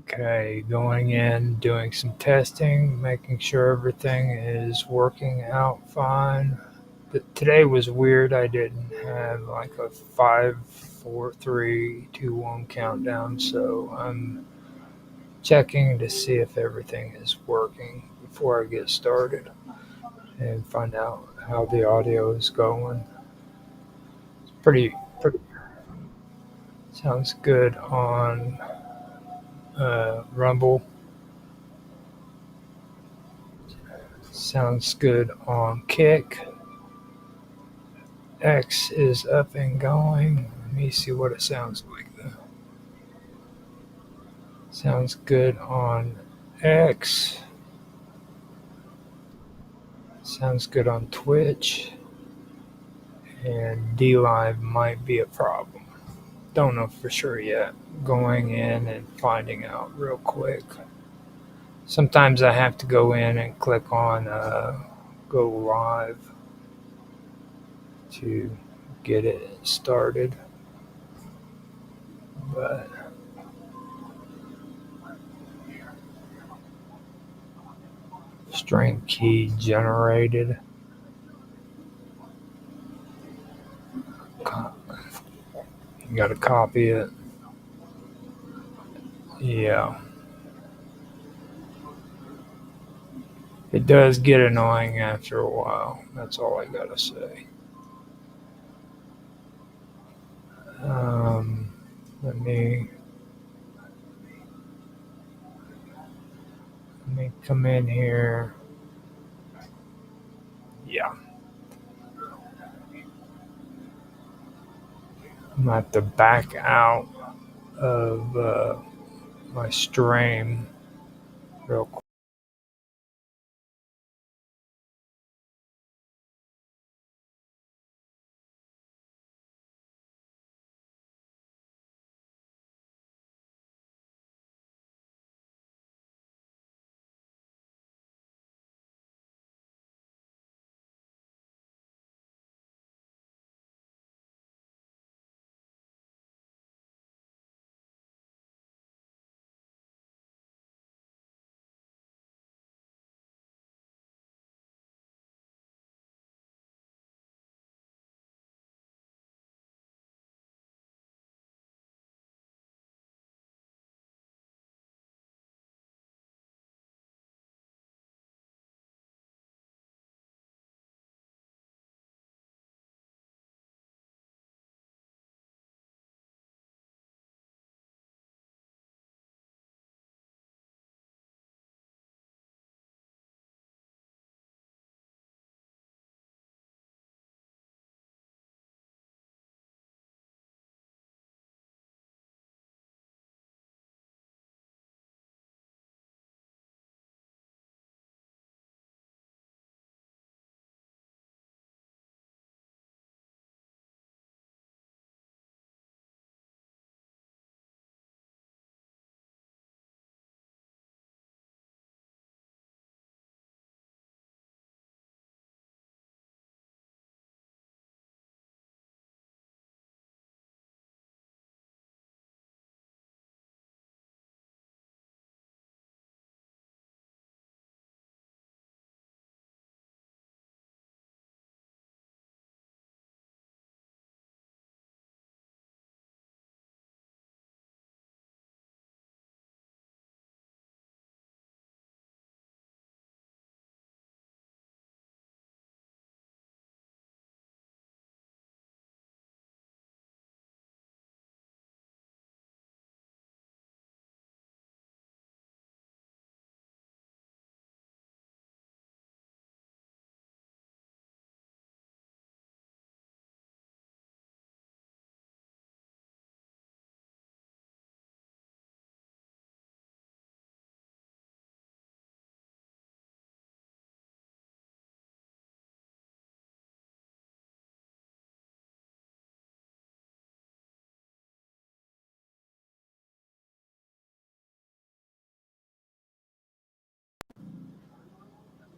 Okay, going in, doing some testing, making sure everything is working out fine. Today was weird. I didn't have like a 5, 4, 3, 2, 1 countdown, so I'm checking to see if everything is working before I get started and find out how the audio is going. Pretty sounds good on Rumble. Sounds good on Kick. X is up and going. Let me see what it sounds like though. Sounds good on X. Sounds good on Twitch. And D Live might be a problem. Don't know for sure yet. Going in and finding out real quick. Sometimes I have to go in and click on go live to get it started. But string key generated. You gotta copy it. Yeah. It does get annoying after a while. That's all I gotta say. Um, let me come in here. Yeah, I'm gonna have to back out of my stream real quick.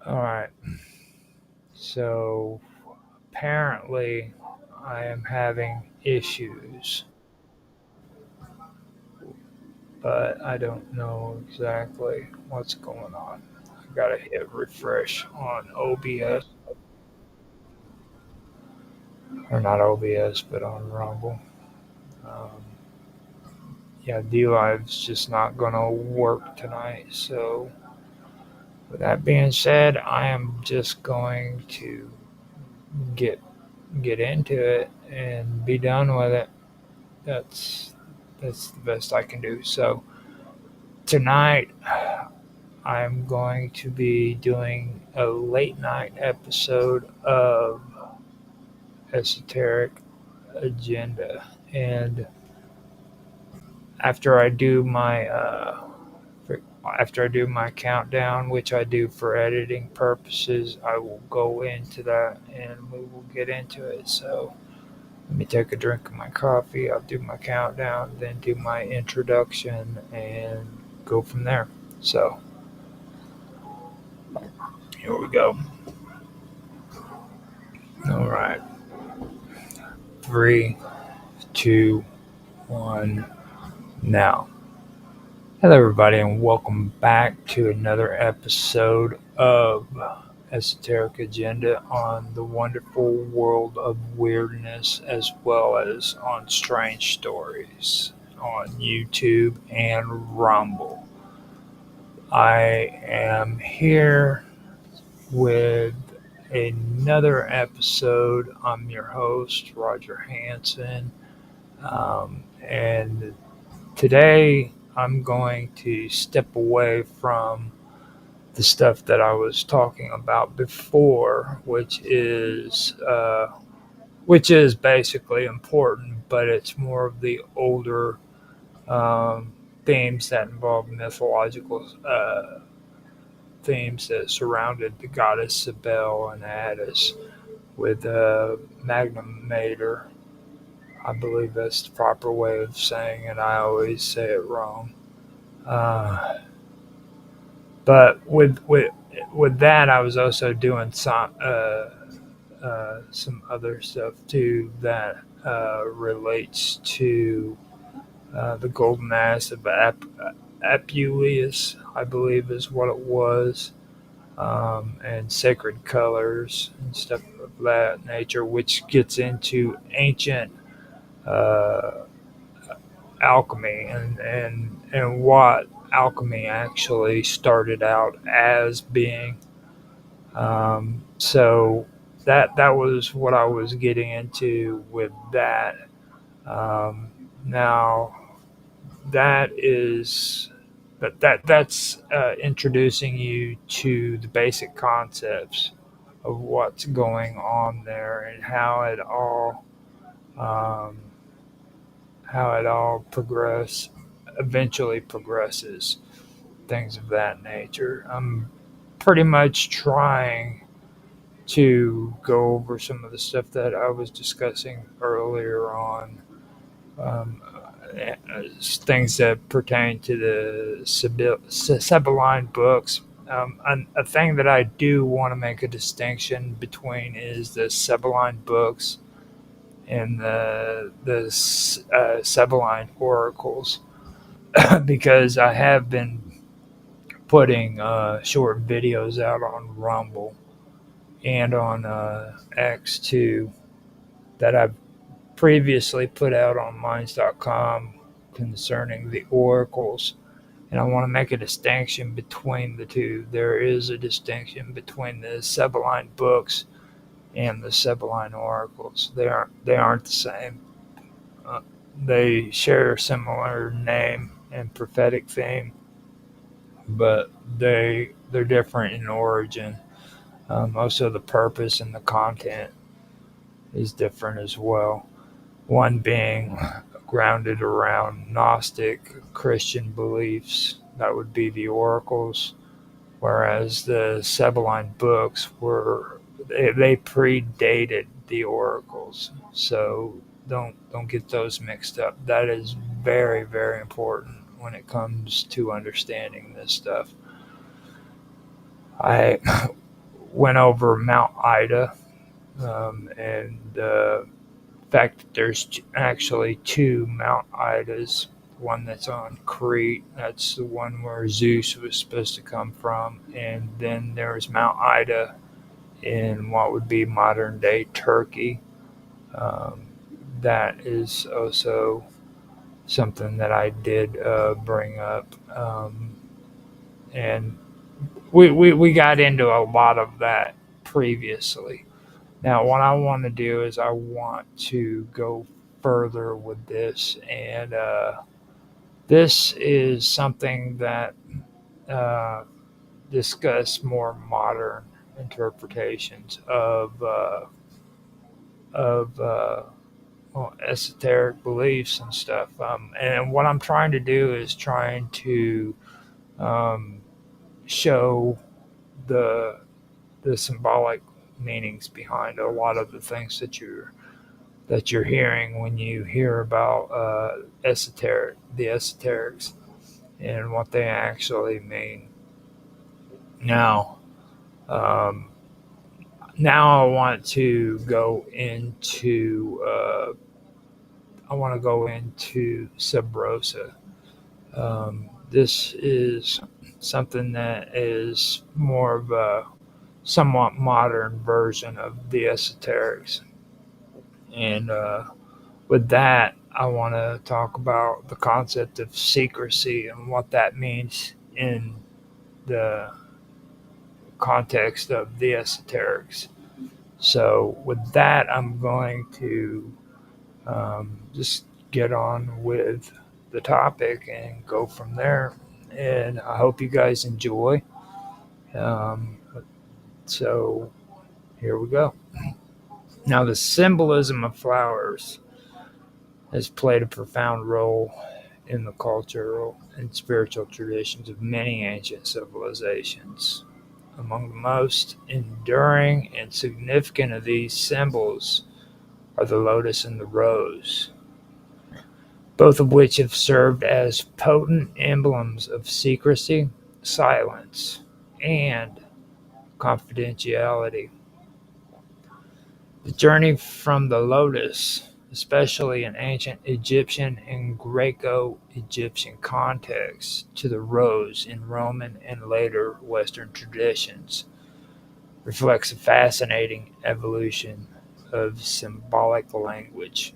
All right. So apparently, I am having issues but I don't know exactly what's going on. I gotta hit refresh on OBS, or not OBS, but on Rumble. Um, yeah, D Live's just not gonna work tonight. So, with that being said, I am just going to get get into it and be done with it. That's that's the best I can do. So tonight I'm going to be doing a late night episode of Esoteric Agenda, and after I do my after I do my countdown, which I do for editing purposes, I will go into that and we will get into it. So let me take a drink of my coffee. I'll do my countdown, then do my introduction, and go from there. So here we go. All right. 3, 2, 1, now. Hello, everybody, and welcome back to another episode of Esoteric Agenda on the wonderful world of weirdness, as well as on strange stories on YouTube and Rumble. I am here with another episode. I'm your host, Roger Hanson, and today I'm going to step away from the stuff that I was talking about before, which is basically important, but it's more of the older um, themes that involve mythological themes that surrounded the goddess Cybele and Attis with Magnum Mater. I believe that's the proper way of saying it. I always say it wrong. Uh, but with that, I was also doing some other stuff too that relates to the golden ass of Apuleius, I believe is what it was, and sacred colors and stuff of that nature, which gets into ancient uh, alchemy and what alchemy actually started out as being. So that was what I was getting into with that. Um, Now that is that's introducing you to the basic concepts of what's going on there and um, how it all eventually progresses, things of that nature. I'm pretty much trying to go over some of the stuff that I was discussing earlier on, um, things that pertain to the Sibylline books. A thing that I do want to make a distinction between is the Sibylline books and the Sibylline oracles, because I have been putting short videos out on Rumble and on X2 that I've previously put out on Minds.com concerning the oracles. And I want to make a distinction between the two. There is a distinction between the Sibylline books and the Sibylline oracles. They aren't the same. Uh, they share a similar name and prophetic theme, but they're different in origin. Also, the purpose and the content is different as well. One being grounded around Gnostic Christian beliefs, that would be the oracles, whereas the Sibylline books they predated the oracles. So don't get those mixed up. That is very, very important when it comes to understanding this stuff. I went over Mount Ida, and the fact that there's actually two Mount Idas, one that's on Crete. That's the one where Zeus was supposed to come from. And then there's Mount Ida in what would be modern day Turkey. Um, that is also something that I did bring up. And we got into a lot of that previously. Now, what I want to do is I want to go further with this, and this is something that uh, discuss more modern interpretations of well, esoteric beliefs and stuff. And what I'm trying to do is trying to um, show the the symbolic meanings behind a lot of the things that you're hearing when you hear about the esoterics, and what they actually mean. Now, um, now I want to go into Sub Rosa. This is something that is more of a somewhat modern version of the esoterics. And with that, I want to talk about the concept of secrecy and what that means in the context of the esoterics. So, with that, I'm going to just get on with the topic and go from there. And I hope you guys enjoy. Um, so, here we go. Now, the symbolism of flowers has played a profound role in the cultural and spiritual traditions of many ancient civilizations. Among the most enduring and significant of these symbols are the lotus and the rose, both of which have served as potent emblems of secrecy, silence, and confidentiality. The journey from the lotus, especially in ancient Egyptian and Greco Egyptian contexts, to the rose in Roman and later Western traditions, reflects a fascinating evolution of symbolic language.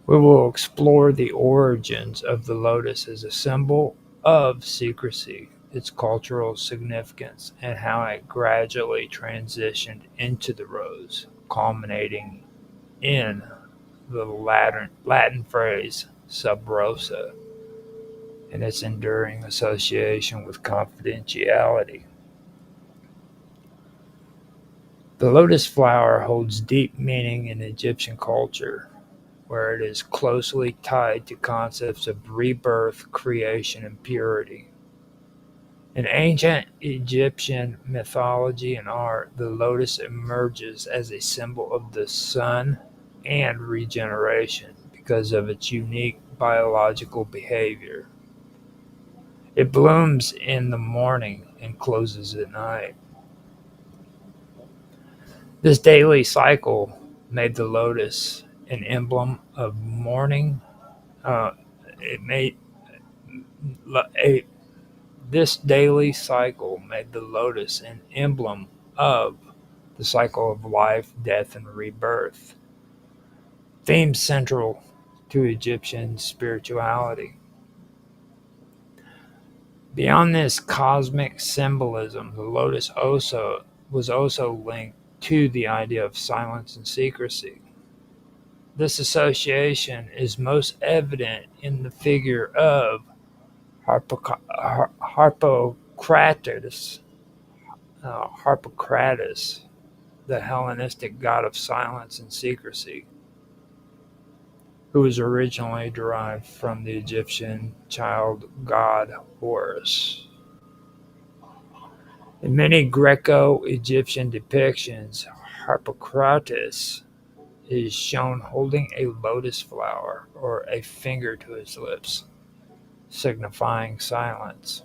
We will explore the origins of the lotus as a symbol of secrecy, its cultural significance, and how it gradually transitioned into the rose, culminating in the Latin phrase sub rosa and its enduring association with confidentiality. The lotus flower holds deep meaning in Egyptian culture, where it is closely tied to concepts of rebirth, creation, and purity. In ancient Egyptian mythology and art, the lotus emerges as a symbol of the sun and regeneration because of its unique biological behavior. It blooms in the morning and closes at night. This daily cycle made the lotus an emblem of mourning. Uh, it made a, this daily cycle made the lotus an emblem of the cycle of life, death, and rebirth, themes central to Egyptian spirituality. Beyond this cosmic symbolism, the lotus also was also linked to the idea of silence and secrecy. This association is most evident in the figure of Harpocrates, Harpocrates, the Hellenistic god of silence and secrecy, who was originally derived from the Egyptian child god Horus. In many Greco-Egyptian depictions, Harpocrates is shown holding a lotus flower or a finger to his lips, signifying silence.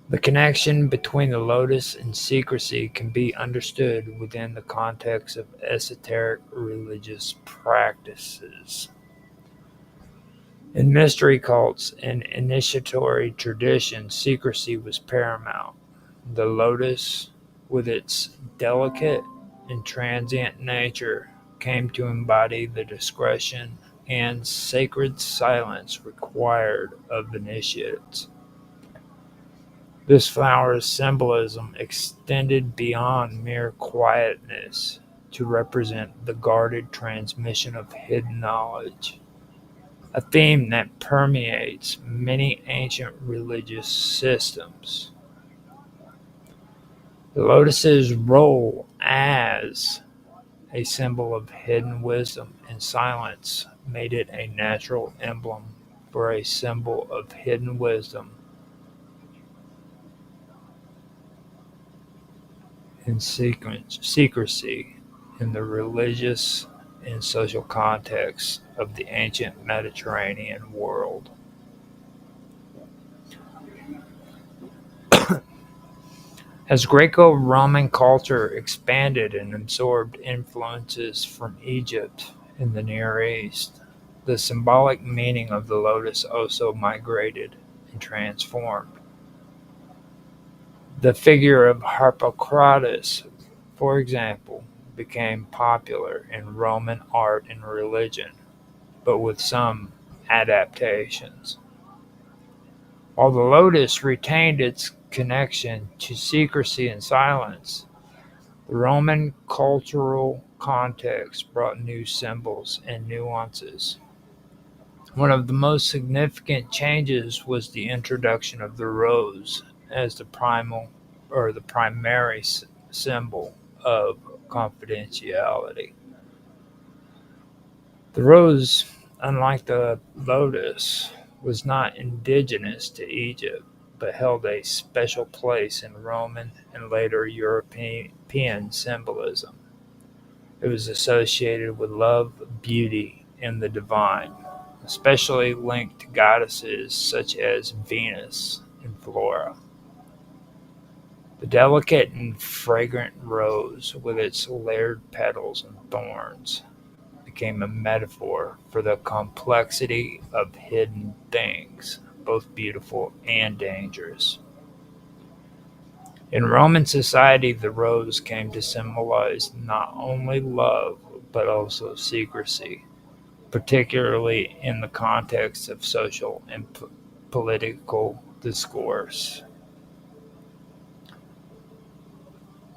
The connection between the lotus and secrecy can be understood within the context of esoteric religious practices. In mystery cults and initiatory traditions, secrecy was paramount. The lotus, with its delicate and transient nature, came to embody the discretion and sacred silence required of initiates. This flower's symbolism extended beyond mere quietness to represent the guarded transmission of hidden knowledge, a theme that permeates many ancient religious systems. The lotus's role as a symbol of hidden wisdom and silence made it a natural emblem for a symbol of hidden wisdom and secrecy in the religious and social context of the ancient Mediterranean world. As Greco-Roman culture expanded and absorbed influences from Egypt and the Near East, the symbolic meaning of the lotus also migrated and transformed. The figure of Harpocrates, for example, became popular in Roman art and religion, but with some adaptations. While the lotus retained its connection to secrecy and silence, the Roman cultural context brought new symbols and nuances. One of the most significant changes was the introduction of the rose as the primary symbol of confidentiality. The rose, unlike the lotus, was not indigenous to Egypt, but held a special place in Roman and later European symbolism. It was associated with love, beauty, and the divine, especially linked to goddesses such as Venus and Flora. The delicate and fragrant rose, with its layered petals and thorns, became a metaphor for the complexity of hidden things, both beautiful and dangerous. In Roman society, the rose came to symbolize not only love but also secrecy, particularly in the context of social and political discourse.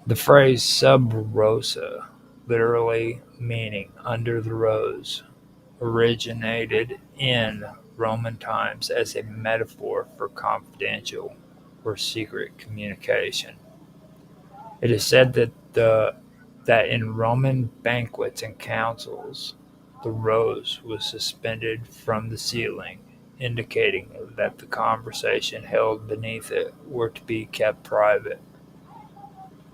The phrase "sub rosa", literally meaning "under the rose", originated in Roman times as a metaphor for confidential or secret communication. It is said that in Roman banquets and councils, the rose was suspended from the ceiling, indicating that the conversation held beneath it were to be kept private.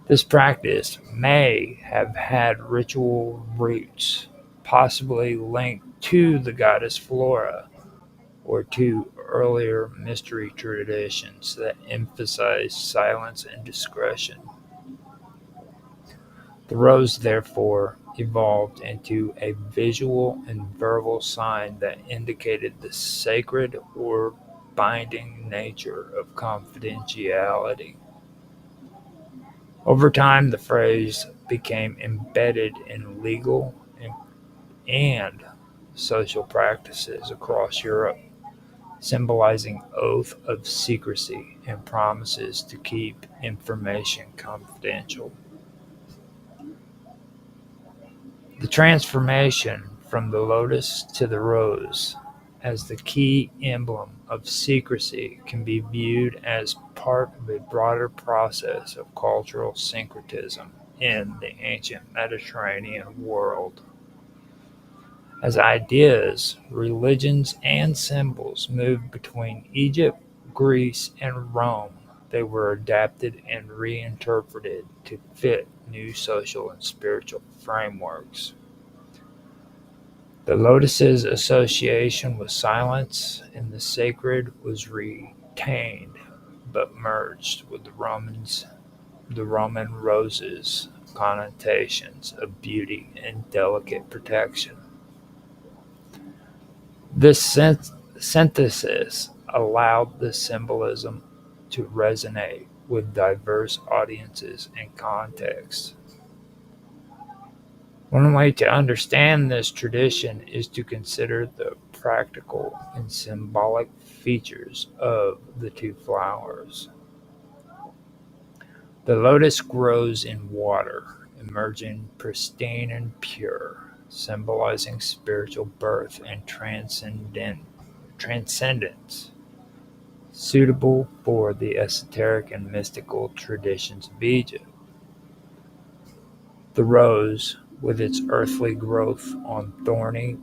This practice may have had ritual roots, possibly linked to the goddess Flora or to earlier mystery traditions that emphasized silence and discretion. The rose therefore evolved into a visual and verbal sign that indicated the sacred or binding nature of confidentiality. Over time, the phrase became embedded in legal and social practices across Europe, symbolizing oath of secrecy and promises to keep information confidential. The transformation from the lotus to the rose as the key emblem of secrecy can be viewed as part of a broader process of cultural syncretism in the ancient Mediterranean world. As ideas, religions, and symbols moved between Egypt, Greece, and Rome, they were adapted and reinterpreted to fit new social and spiritual frameworks. The lotus's association with silence and the sacred was retained, but merged with the Roman rose's connotations of beauty and delicate protection. This synthesis allowed the symbolism to resonate with diverse audiences and contexts. One way to understand this tradition is to consider the practical and symbolic features of the two flowers. The lotus grows in water, emerging pristine and pure, symbolizing spiritual birth and transcendence, suitable for the esoteric and mystical traditions of Egypt. The rose, with its earthly growth on thorny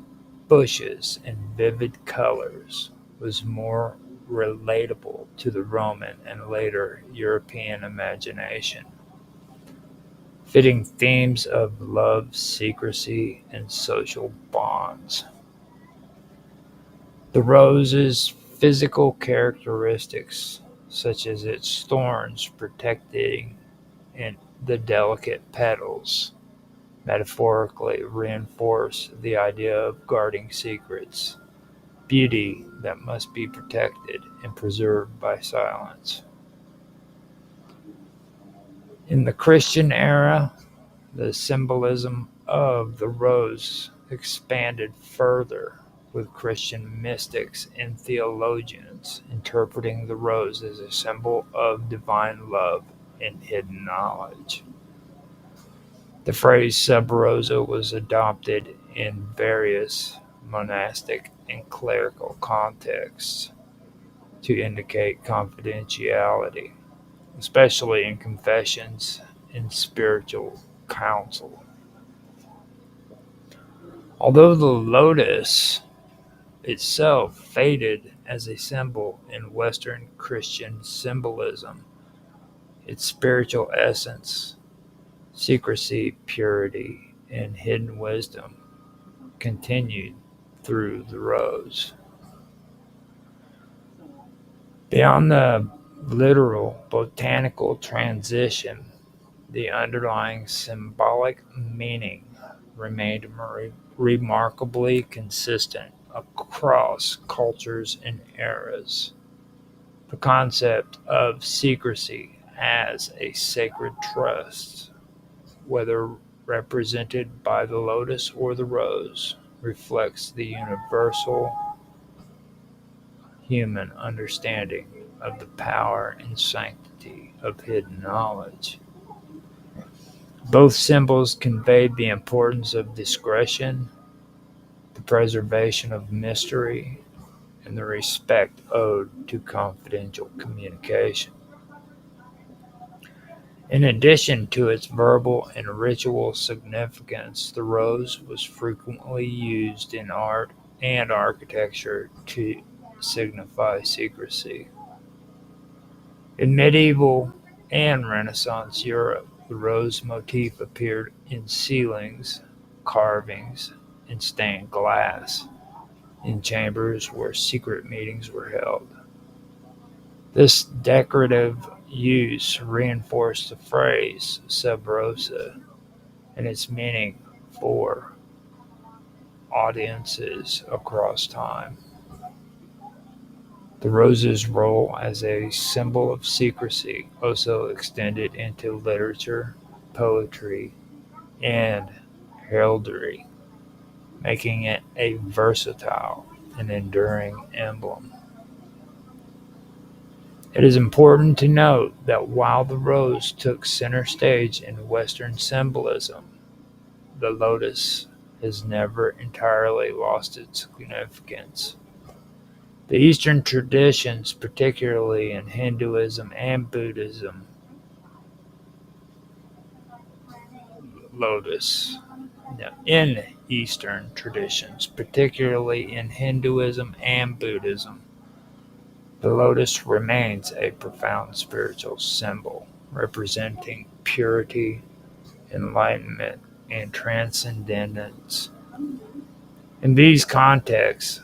bushes and vivid colors, was more relatable to the Roman and later European imagination, fitting themes of love, secrecy, and social bonds. The rose's physical characteristics, such as its thorns protecting and the delicate petals, metaphorically reinforce the idea of guarding secrets, beauty that must be protected and preserved by silence. In the Christian era, the symbolism of the rose expanded further, with Christian mystics and theologians interpreting the rose as a symbol of divine love and hidden knowledge. The phrase "sub rosa" was adopted in various monastic and clerical contexts to indicate confidentiality, especially in confessions and spiritual counsel. Although the lotus itself faded as a symbol in Western Christian symbolism, its spiritual essence, secrecy, purity, and hidden wisdom continued through the rose. Beyond the literal botanical transition, the underlying symbolic meaning remained remarkably consistent across cultures and eras. The concept of secrecy as a sacred trust, whether represented by the lotus or the rose, reflects the universal human understanding of the power and sanctity of hidden knowledge. Both symbols conveyed the importance of discretion, the preservation of mystery, and the respect owed to confidential communication. In addition to its verbal and ritual significance, the rose was frequently used in art and architecture to signify secrecy. In medieval and Renaissance Europe, the rose motif appeared in ceilings, carvings, and stained glass in chambers where secret meetings were held. This decorative use reinforced the phrase "sub rosa" and its meaning for audiences across time. The rose's role as a symbol of secrecy also extended into literature, poetry, and heraldry, making it a versatile and enduring emblem. It is important to note that while the rose took center stage in Western symbolism, the lotus has never entirely lost its significance. The Eastern traditions, particularly in Hinduism and Buddhism, lotus. Now, in Eastern traditions, particularly in Hinduism and Buddhism, the lotus remains a profound spiritual symbol, representing purity, enlightenment, and transcendence. In these contexts,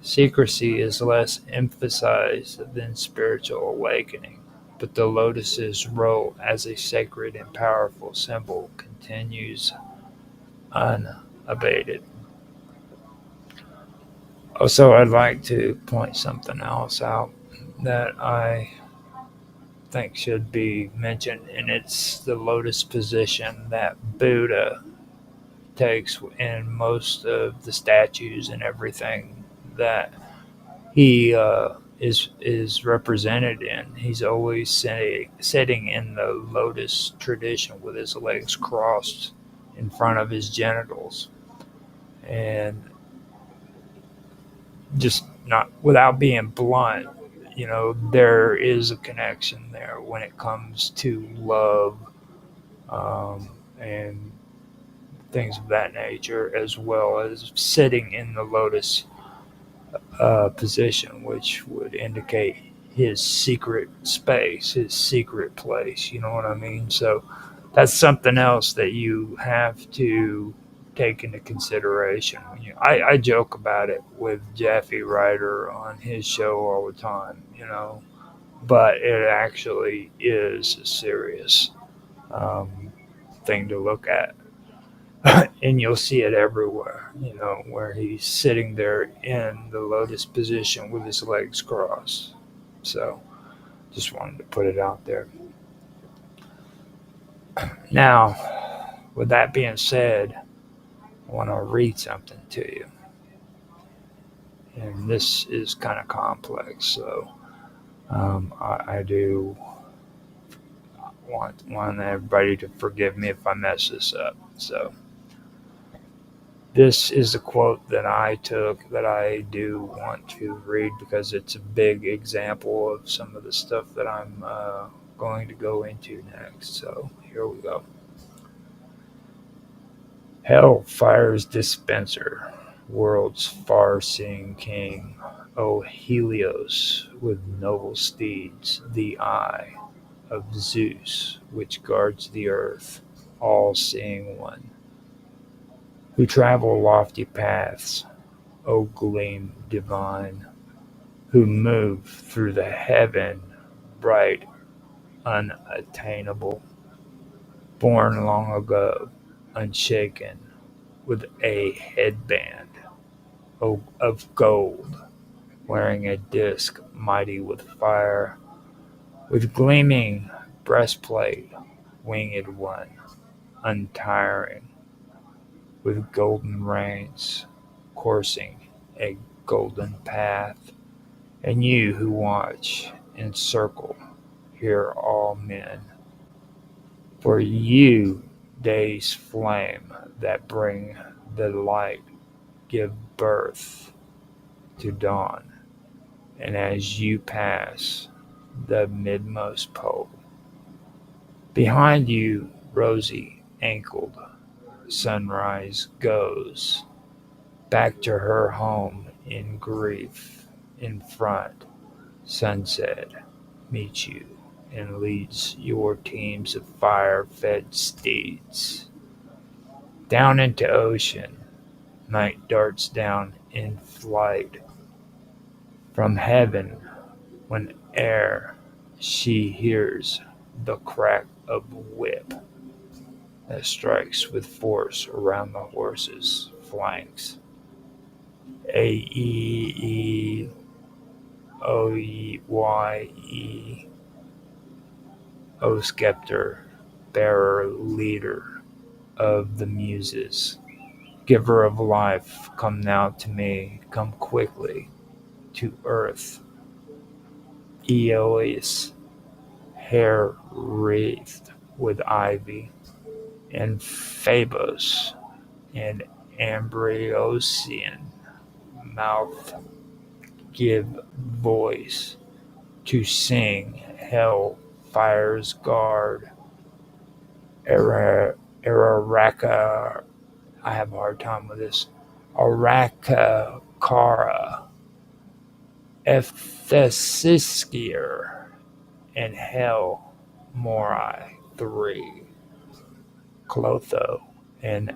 secrecy is less emphasized than spiritual awakening. but the lotus's role as a sacred and powerful symbol continues unabated. Also, I'd like to point something else out that I think should be mentioned, and it's the lotus position that Buddha takes in most of the statues and everything that he is represented in. He's always sitting in the lotus tradition with his legs crossed in front of his genitals, and just not without being blunt. There is a connection there when it comes to love, and things of that nature, as well as sitting in the lotus position, which would indicate his secret space, his secret place. You know what I mean? So that's something else that you have to take into consideration. I joke about it with Jeffy Ryder on his show all the time, but it actually is a serious um, thing to look at. And you'll see it everywhere, where he's sitting there in the lotus position with his legs crossed. So, just wanted to put it out there. Now, with that being said, I want to read something to you. And this is kind of complex, so I do want everybody to forgive me if I mess this up. So, this is a quote that I took that I do want to read because it's a big example of some of the stuff that I'm going to go into next. So here we go. Hellfire's dispenser, world's far-seeing king, O Helios with noble steeds, the eye of Zeus which guards the earth, all-seeing one, who travel lofty paths, O gleam divine, who move through the heaven bright, unattainable, born long ago, unshaken, with a headband of gold, wearing a disk mighty with fire, with gleaming breastplate, winged one, untiring, with golden reins, coursing a golden path, and you who watch encircle here all men. For you day's flame that bring the light give birth to dawn, and as you pass the midmost pole, behind you rosy ankled sunrise goes back to her home in grief. In front, sunset meets you and leads your teams of fire-fed steeds down into ocean. Night darts down in flight from heaven whene'er she hears the crack of whip that strikes with force around the horse's flanks. A-E-E O-Y-E, O scepter, bearer, leader of the muses, giver of life, come now to me, come quickly to earth. Aeolus, hair wreathed with ivy, and Phoebus, and Ambrosian mouth give voice to sing hell fire's guard. Araraka, I have a hard time with this. Arakakara, Epthesiskir, and hell Morai 3, Clotho, and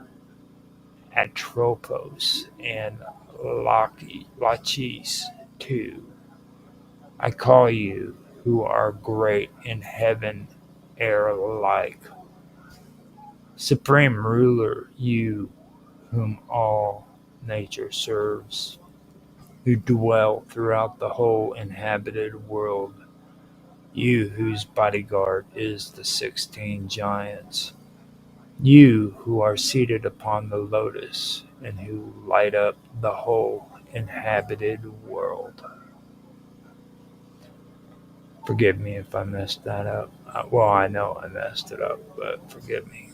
Atropos, and Lachis 2. I call you who are great in heaven ere alike. Supreme ruler, you whom all nature serves, who dwell throughout the whole inhabited world, you whose bodyguard is the 16 giants, you who are seated upon the lotus and who light up the whole inhabited world. Forgive me if I messed that up. Well, I know I messed it up, but forgive me.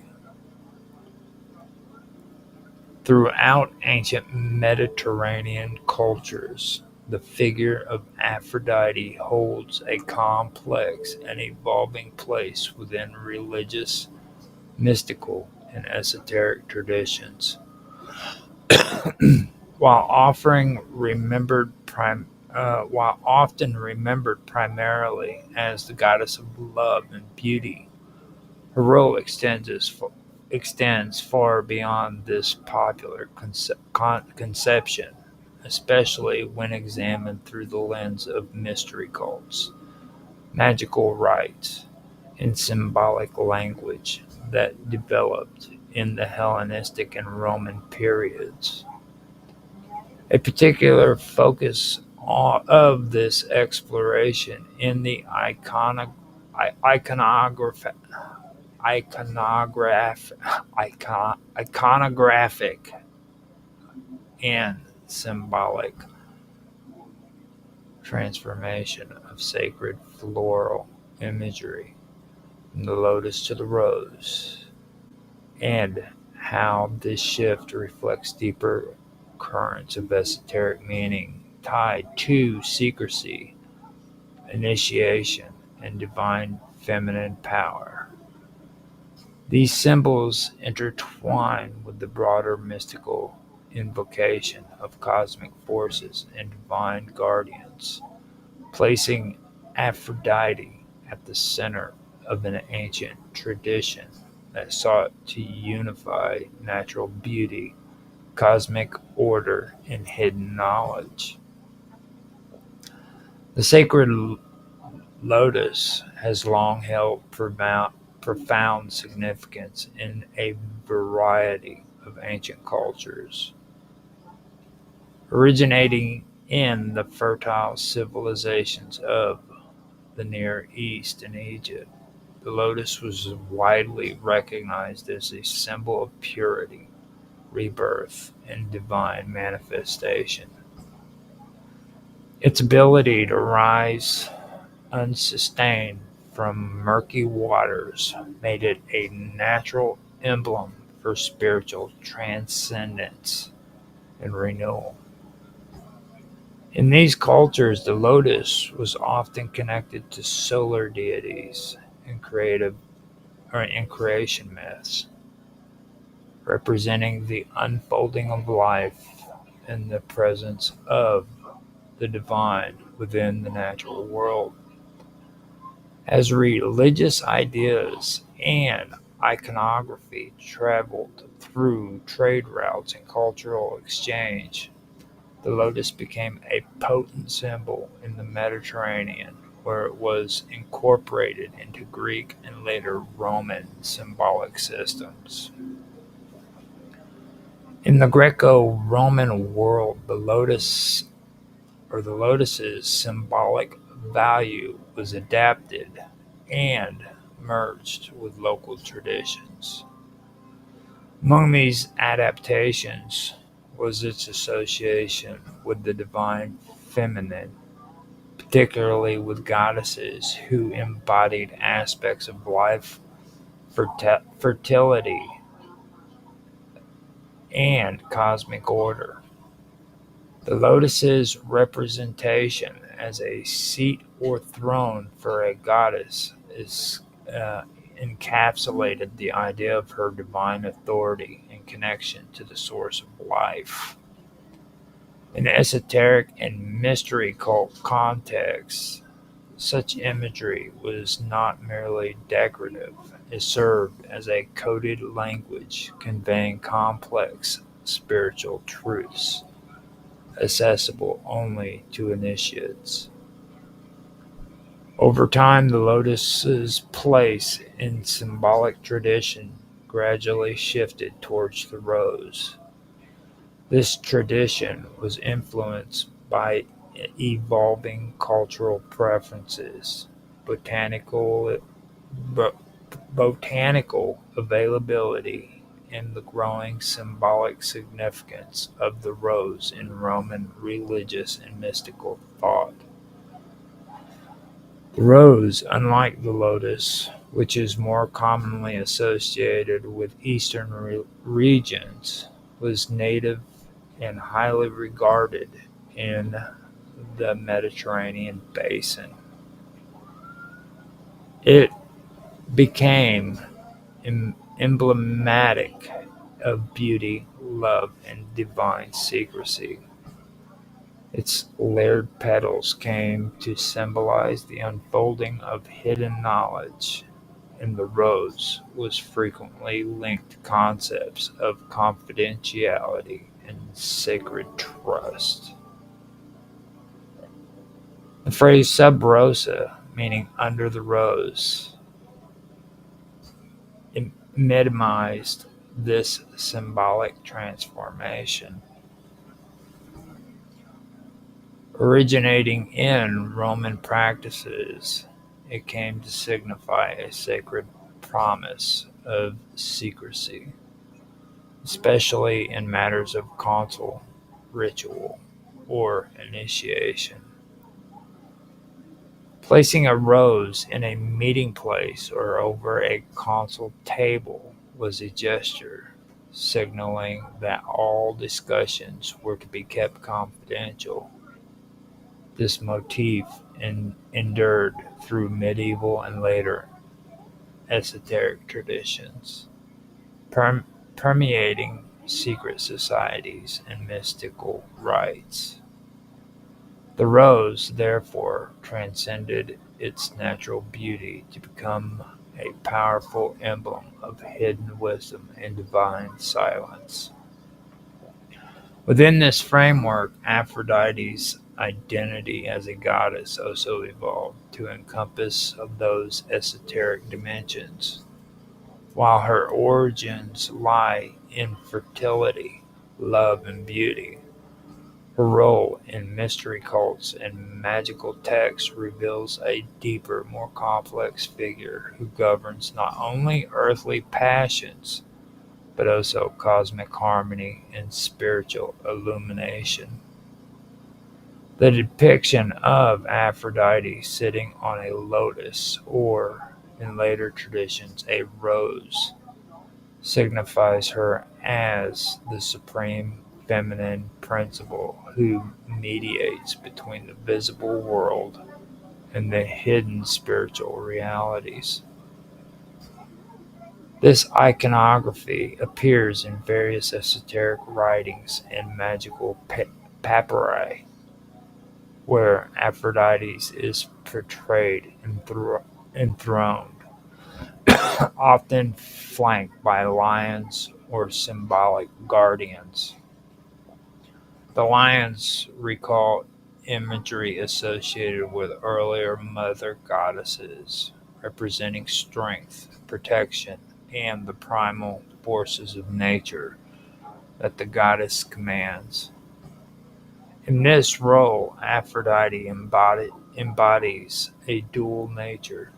Throughout ancient Mediterranean cultures, the figure of Aphrodite holds a complex and evolving place within religious, mystical, and esoteric traditions. While while often remembered primarily as the goddess of love and beauty, her role extends far beyond this popular conception, especially when examined through the lens of mystery cults, magical rites, and symbolic language that developed in the Hellenistic and Roman periods. A particular focus of this exploration in the iconography iconographic and symbolic transformation of sacred floral imagery from the lotus to the rose, and how this shift reflects deeper currents of esoteric meaning tied to secrecy, initiation, and divine feminine power. These symbols intertwine with the broader mystical invocation of cosmic forces and divine guardians, placing Aphrodite at the center of an ancient tradition that sought to unify natural beauty, cosmic order, and hidden knowledge. The sacred lotus has long held profound significance in a variety of ancient cultures, originating in the fertile civilizations of the Near East and Egypt. The lotus was widely recognized as a symbol of purity, rebirth, and divine manifestation. Its ability to rise unsustained from murky waters made it a natural emblem for spiritual transcendence and renewal. In these cultures, the lotus was often connected to solar deities and creation myths, representing the unfolding of life and the presence of the divine within the natural world. As religious ideas and iconography traveled through trade routes and cultural exchange, the lotus became a potent symbol in the Mediterranean, where it was incorporated into Greek and later Roman symbolic systems. In the Greco-Roman world, the lotus's symbolic value was adapted and merged with local traditions. Among these adaptations was its association with the divine feminine, particularly with goddesses who embodied aspects of life, fertility, and cosmic order. The lotus's representation as a seat or throne for a goddess is encapsulated the idea of her divine authority and connection to the source of life. In esoteric and mystery cult contexts, such imagery was not merely decorative, it served as a coded language conveying complex spiritual truths accessible only to initiates. Over time, the lotus's place in symbolic tradition gradually shifted towards the rose. This tradition was influenced by evolving cultural preferences, botanical bo- botanical availability, and the growing symbolic significance of the rose in Roman religious and mystical thought. The rose, unlike the lotus, which is more commonly associated with eastern regions, was native and highly regarded in the Mediterranean basin. It became emblematic of beauty, love, and divine secrecy. Its layered petals came to symbolize the unfolding of hidden knowledge, and the rose was frequently linked to concepts of confidentiality and sacred trust. The phrase "sub rosa", meaning "under the rose", epitomized this symbolic transformation. Originating in Roman practices, it came to signify a sacred promise of secrecy, especially in matters of council, ritual, or initiation. Placing a rose in a meeting place or over a council table was a gesture signaling that all discussions were to be kept confidential. This motif endured through medieval and later esoteric traditions, perm- permeating secret societies and mystical rites. The rose, therefore, transcended its natural beauty to become a powerful emblem of hidden wisdom and divine silence. Within this framework, Aphrodite's identity as a goddess also evolved to encompass those esoteric dimensions. While her origins lie in fertility, love, and beauty, her role in mystery cults and magical texts reveals a deeper, more complex figure who governs not only earthly passions, but also cosmic harmony and spiritual illumination. The depiction of Aphrodite sitting on a lotus, or in later traditions, a rose, signifies her as the supreme feminine principle who mediates between the visible world and the hidden spiritual realities. This iconography appears in various esoteric writings and magical papyri, where Aphrodite is portrayed enthroned, often flanked by lions or symbolic guardians. The lions recall imagery associated with earlier mother goddesses, representing strength, protection, and the primal forces of nature that the goddess commands. In this role, Aphrodite embodies a dual nature.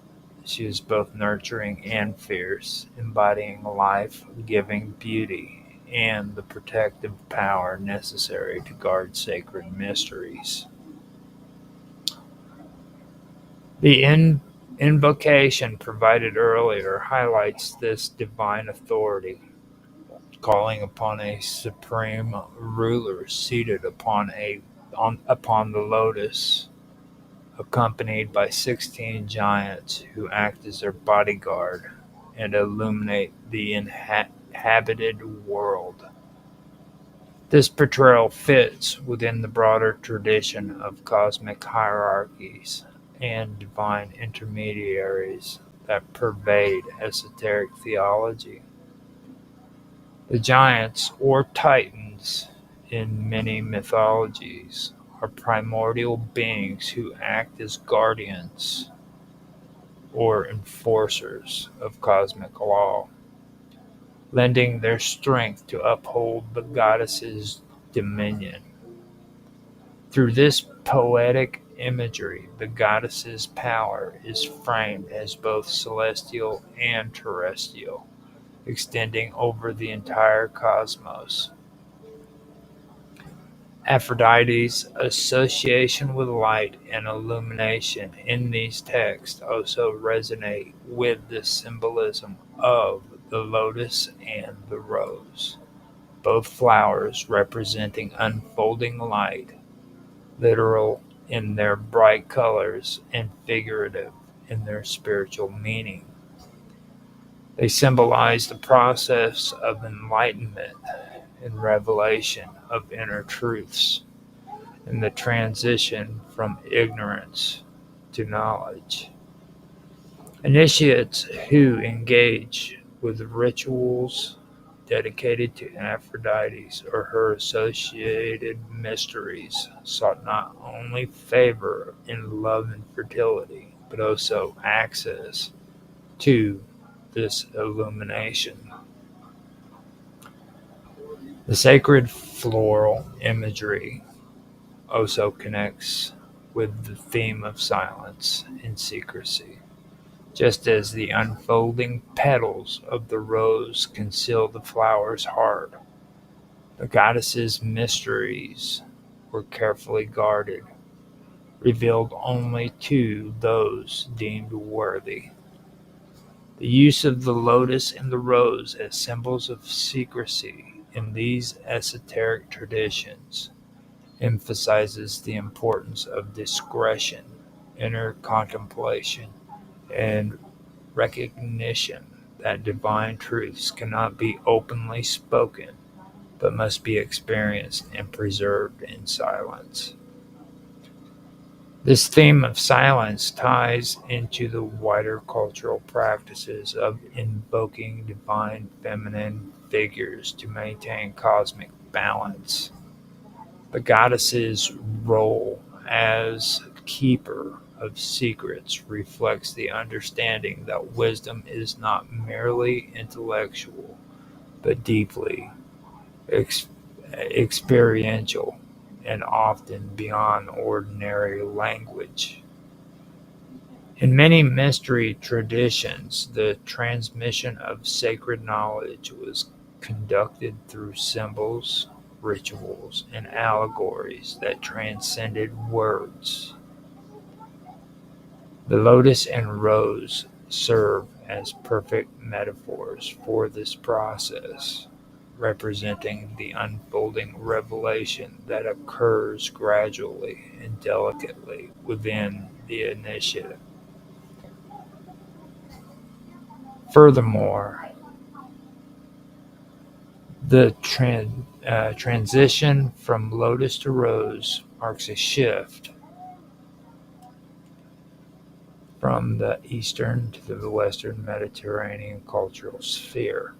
She is both nurturing and fierce, embodying life, giving beauty, and the protective power necessary to guard sacred mysteries. The invocation provided earlier highlights this divine authority, calling upon a supreme ruler seated upon the lotus, accompanied by 16 giants who act as their bodyguard and illuminate the inhabited world. This portrayal fits within the broader tradition of cosmic hierarchies and divine intermediaries that pervade esoteric theology. The giants, or titans, in many mythologies, are primordial beings who act as guardians, or enforcers of cosmic law, lending their strength to uphold the goddess's dominion. Through this poetic imagery, the goddess's power is framed as both celestial and terrestrial, extending over the entire cosmos. Aphrodite's association with light and illumination in these texts also resonate with the symbolism of the lotus and the rose, both flowers representing unfolding light, literal in their bright colors and figurative in their spiritual meaning. They symbolize the process of enlightenment and revelation of inner truths, and the transition from ignorance to knowledge. Initiates who engage with rituals dedicated to Aphrodite or her associated mysteries sought not only favor in love and fertility, but also access to this illumination. The sacred floral imagery also connects with the theme of silence and secrecy. Just as the unfolding petals of the rose conceal the flower's heart, the goddess's mysteries were carefully guarded, revealed only to those deemed worthy. The use of the lotus and the rose as symbols of secrecy in these esoteric traditions emphasizes the importance of discretion, inner contemplation, and recognition that divine truths cannot be openly spoken, but must be experienced and preserved in silence. This theme of silence ties into the wider cultural practices of invoking divine feminine figures to maintain cosmic balance. The goddess's role as keeper of secrets reflects the understanding that wisdom is not merely intellectual, but deeply experiential and often beyond ordinary language. In many mystery traditions, the transmission of sacred knowledge was conducted through symbols, rituals, and allegories that transcended words. The lotus and rose serve as perfect metaphors for this process, representing the unfolding revelation that occurs gradually and delicately within the initiative. Furthermore, the transition from lotus to rose marks a shift from the Eastern to the Western Mediterranean cultural sphere,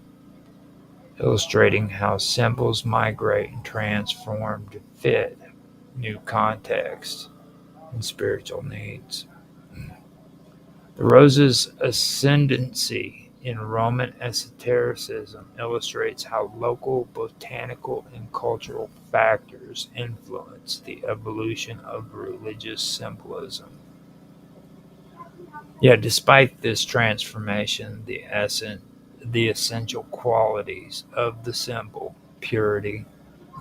illustrating how symbols migrate and transform to fit new contexts and spiritual needs. The rose's ascendancy in Roman esotericism illustrates how local botanical and cultural factors influence the evolution of religious symbolism. Yet, despite this transformation, the essential qualities of the symbol, purity,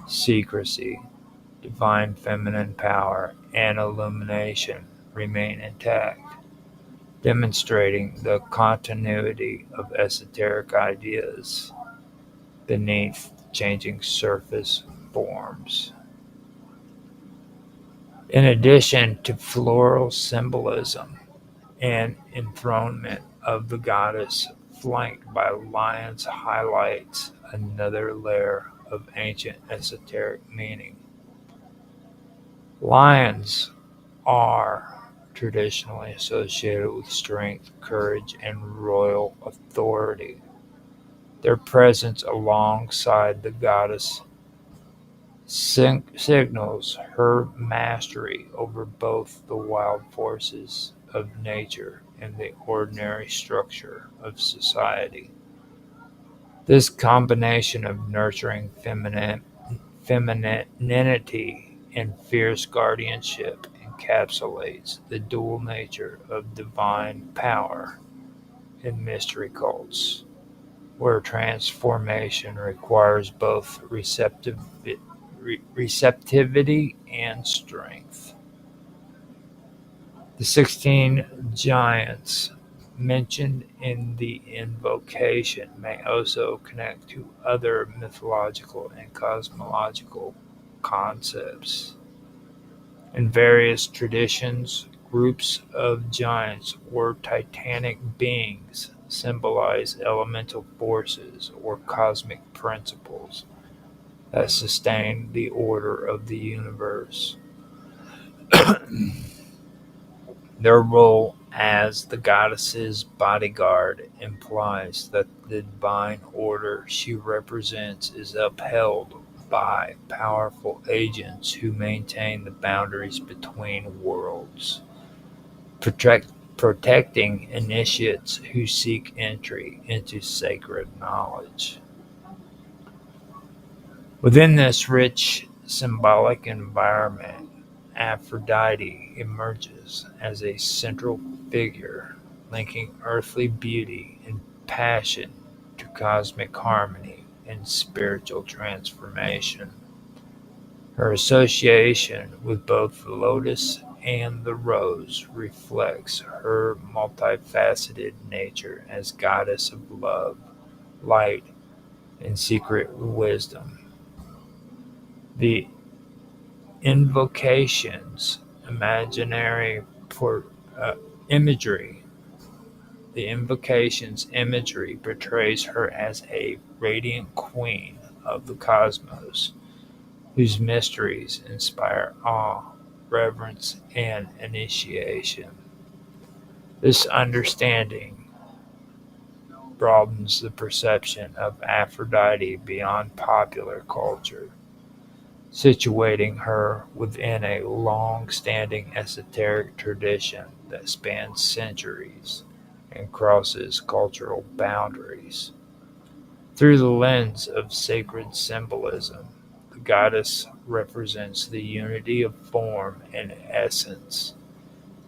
secrecy, divine feminine power, and illumination, remain intact, demonstrating the continuity of esoteric ideas beneath changing surface forms. In addition to floral symbolism and enthronement of the goddess flanked by lions highlights another layer of ancient esoteric meaning. Lions are traditionally associated with strength, courage, and royal authority. Their presence alongside the goddess signals her mastery over both the wild forces of nature and the ordinary structure of society. This combination of nurturing femininity and fierce guardianship encapsulates the dual nature of divine power in mystery cults, where transformation requires both receptivity and strength. The 16 giants mentioned in the invocation may also connect to other mythological and cosmological concepts. In various traditions, groups of giants or titanic beings symbolize elemental forces or cosmic principles that sustain the order of the universe. Their role as the goddess's bodyguard implies that the divine order she represents is upheld by powerful agents who maintain the boundaries between worlds, protecting initiates who seek entry into sacred knowledge. Within this rich symbolic environment, Aphrodite emerges as a central figure, linking earthly beauty and passion to cosmic harmony and spiritual transformation. Her association with both the lotus and the rose reflects her multifaceted nature as goddess of love, light, and secret wisdom. The invocations, imaginary imagery. The invocation's imagery portrays her as a radiant queen of the cosmos, whose mysteries inspire awe, reverence, and initiation. This understanding broadens the perception of Aphrodite beyond popular culture, situating her within a long-standing esoteric tradition that spans centuries and crosses cultural boundaries. Through the lens of sacred symbolism, the goddess represents the unity of form and essence,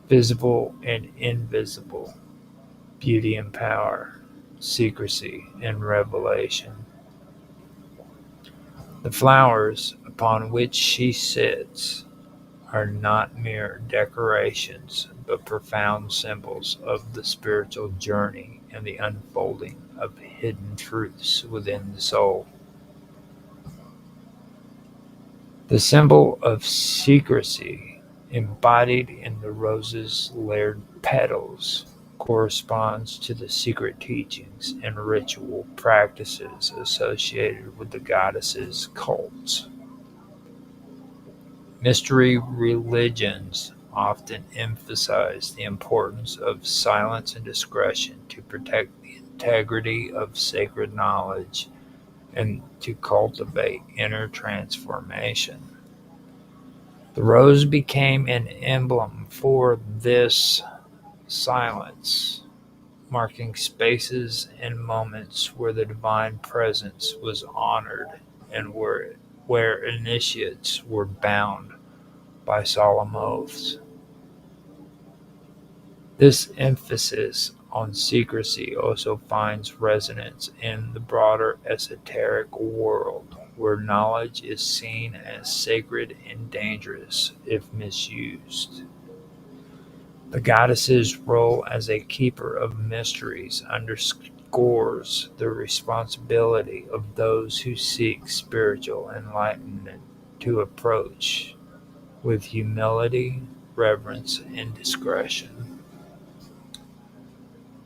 visible and invisible, beauty and power, secrecy and revelation. The flowers upon which she sits are not mere decorations, but profound symbols of the spiritual journey and the unfolding of hidden truths within the soul. The symbol of secrecy, embodied in the rose's layered petals, corresponds to the secret teachings and ritual practices associated with the goddess's cults. Mystery religions often emphasize the importance of silence and discretion to protect the integrity of sacred knowledge and to cultivate inner transformation. The rose became an emblem for this silence, marking spaces and moments where the divine presence was honored and where initiates were bound by solemn oaths. This emphasis on secrecy also finds resonance in the broader esoteric world, where knowledge is seen as sacred and dangerous if misused. The goddess's role as a keeper of mysteries underscores the responsibility of those who seek spiritual enlightenment to approach with humility, reverence, and discretion.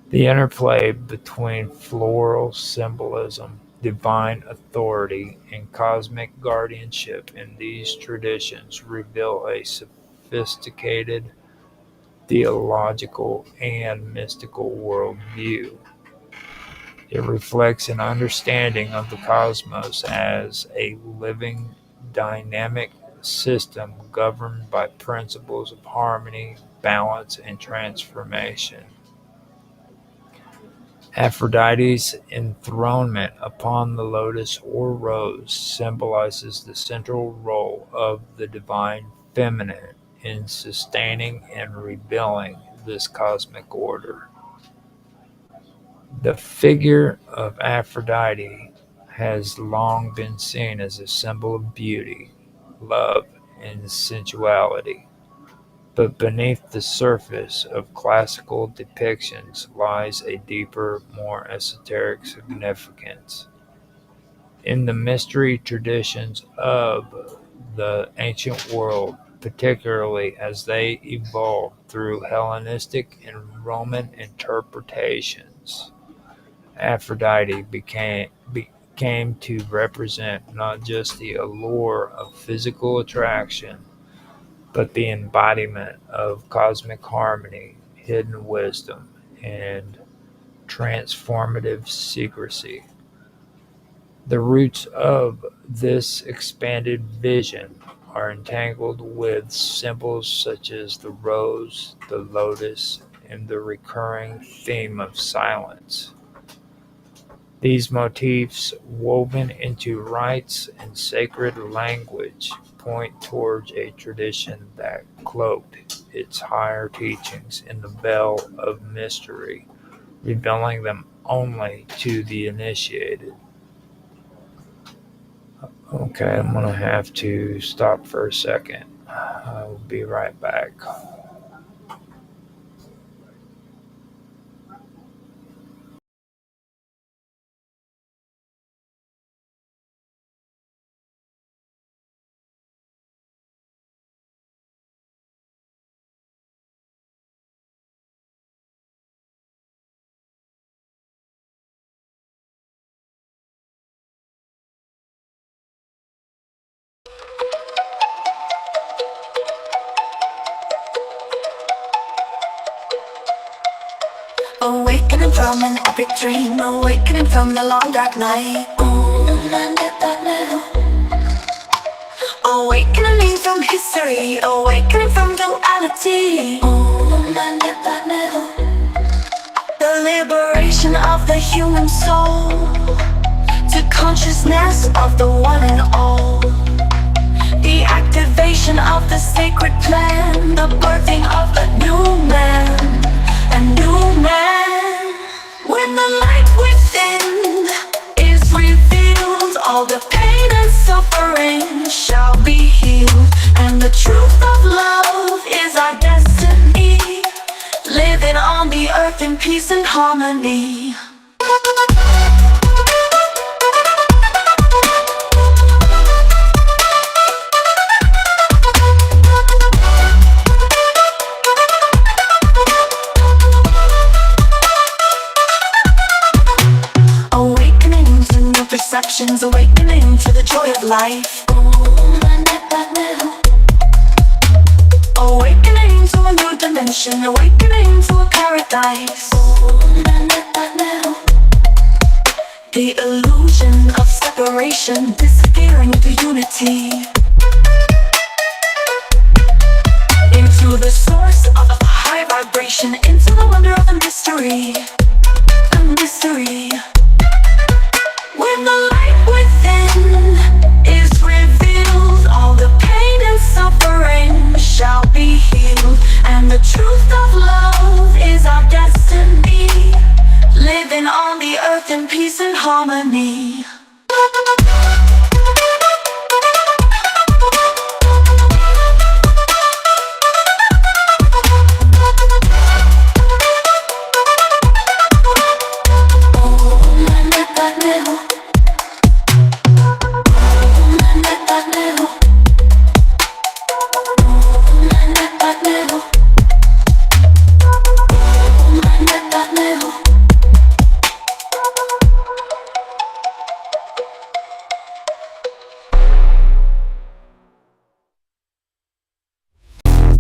The interplay between floral symbolism, divine authority, and cosmic guardianship in these traditions reveal a sophisticated theological and mystical worldview. It reflects an understanding of the cosmos as a living, dynamic system governed by principles of harmony, balance, and transformation. Aphrodite's enthronement upon the lotus or rose symbolizes the central role of the divine feminine in sustaining and rebuilding this cosmic order. The figure of Aphrodite has long been seen as a symbol of beauty, love, and sensuality. But beneath the surface of classical depictions lies a deeper, more esoteric significance. In the mystery traditions of the ancient world, particularly as they evolved through Hellenistic and Roman interpretations, Aphrodite became to represent not just the allure of physical attraction, but the embodiment of cosmic harmony, hidden wisdom, and transformative secrecy. The roots of this expanded vision are entangled with symbols such as the rose, the lotus, and the recurring theme of silence. These motifs, woven into rites and sacred language, point towards a tradition that cloaked its higher teachings in the veil of mystery, revealing them only to the initiated. Okay, I'm going to have to stop for a second. I'll be right back. Awakening from an epic dream, awakening from the long dark night. Awakening from history, awakening from duality. The liberation of the human soul to consciousness of the one and all. The activation of the sacred plan, the birthing of a new man. A new man. When the light within is revealed, all the pain and suffering shall be healed, and the truth of love is our destiny, living on the earth in peace and harmony. Perceptions, awakening to the joy of life. Awakening to a new dimension, awakening to a paradise. The illusion of separation disappearing to unity, into the source of a high vibration, into the wonder of the mystery. A mystery. When the light within is revealed, all the pain and suffering shall be healed, and the truth of love is our destiny, living on the earth in peace and harmony.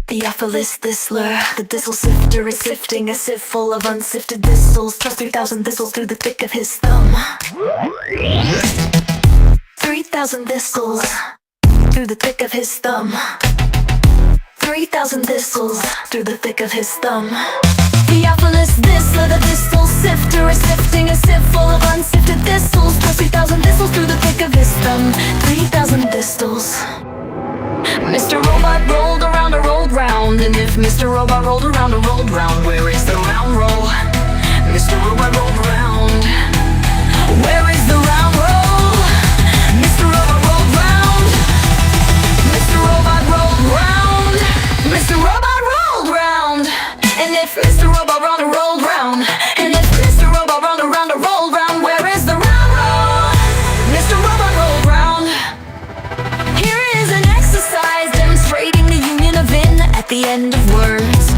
The apholis, this slur, the thistle sifter is sifting a sieve full of unsifted thistles. Thrust 3,000 thistles through the thick of his thumb. 3,000 thistles. through the thick of his thumb. 3,000 thistles through the thick of his thumb. Theophilus Thistler, the thistle sifter, is sifting a sieve full of unsifted thistles. Plus 3,000 thistles through the thick of his thumb. 3,000 thistles. Mr. Robot rolled around and rolled round, and if Mr. Robot rolled around and rolled round, where is the round roll? Mr. Robot rolled round. Where is the round roll? Mr. Robot rolled round. Mr. Robot rolled round. Mr. Robot rolled round. And if Mr. Robot rolled and rolled round, and if Mr. Robot rolled around and rolled round, where is the round roll? Mr. Robot rolled round. Here is an exercise demonstrating the union of in at the end of words.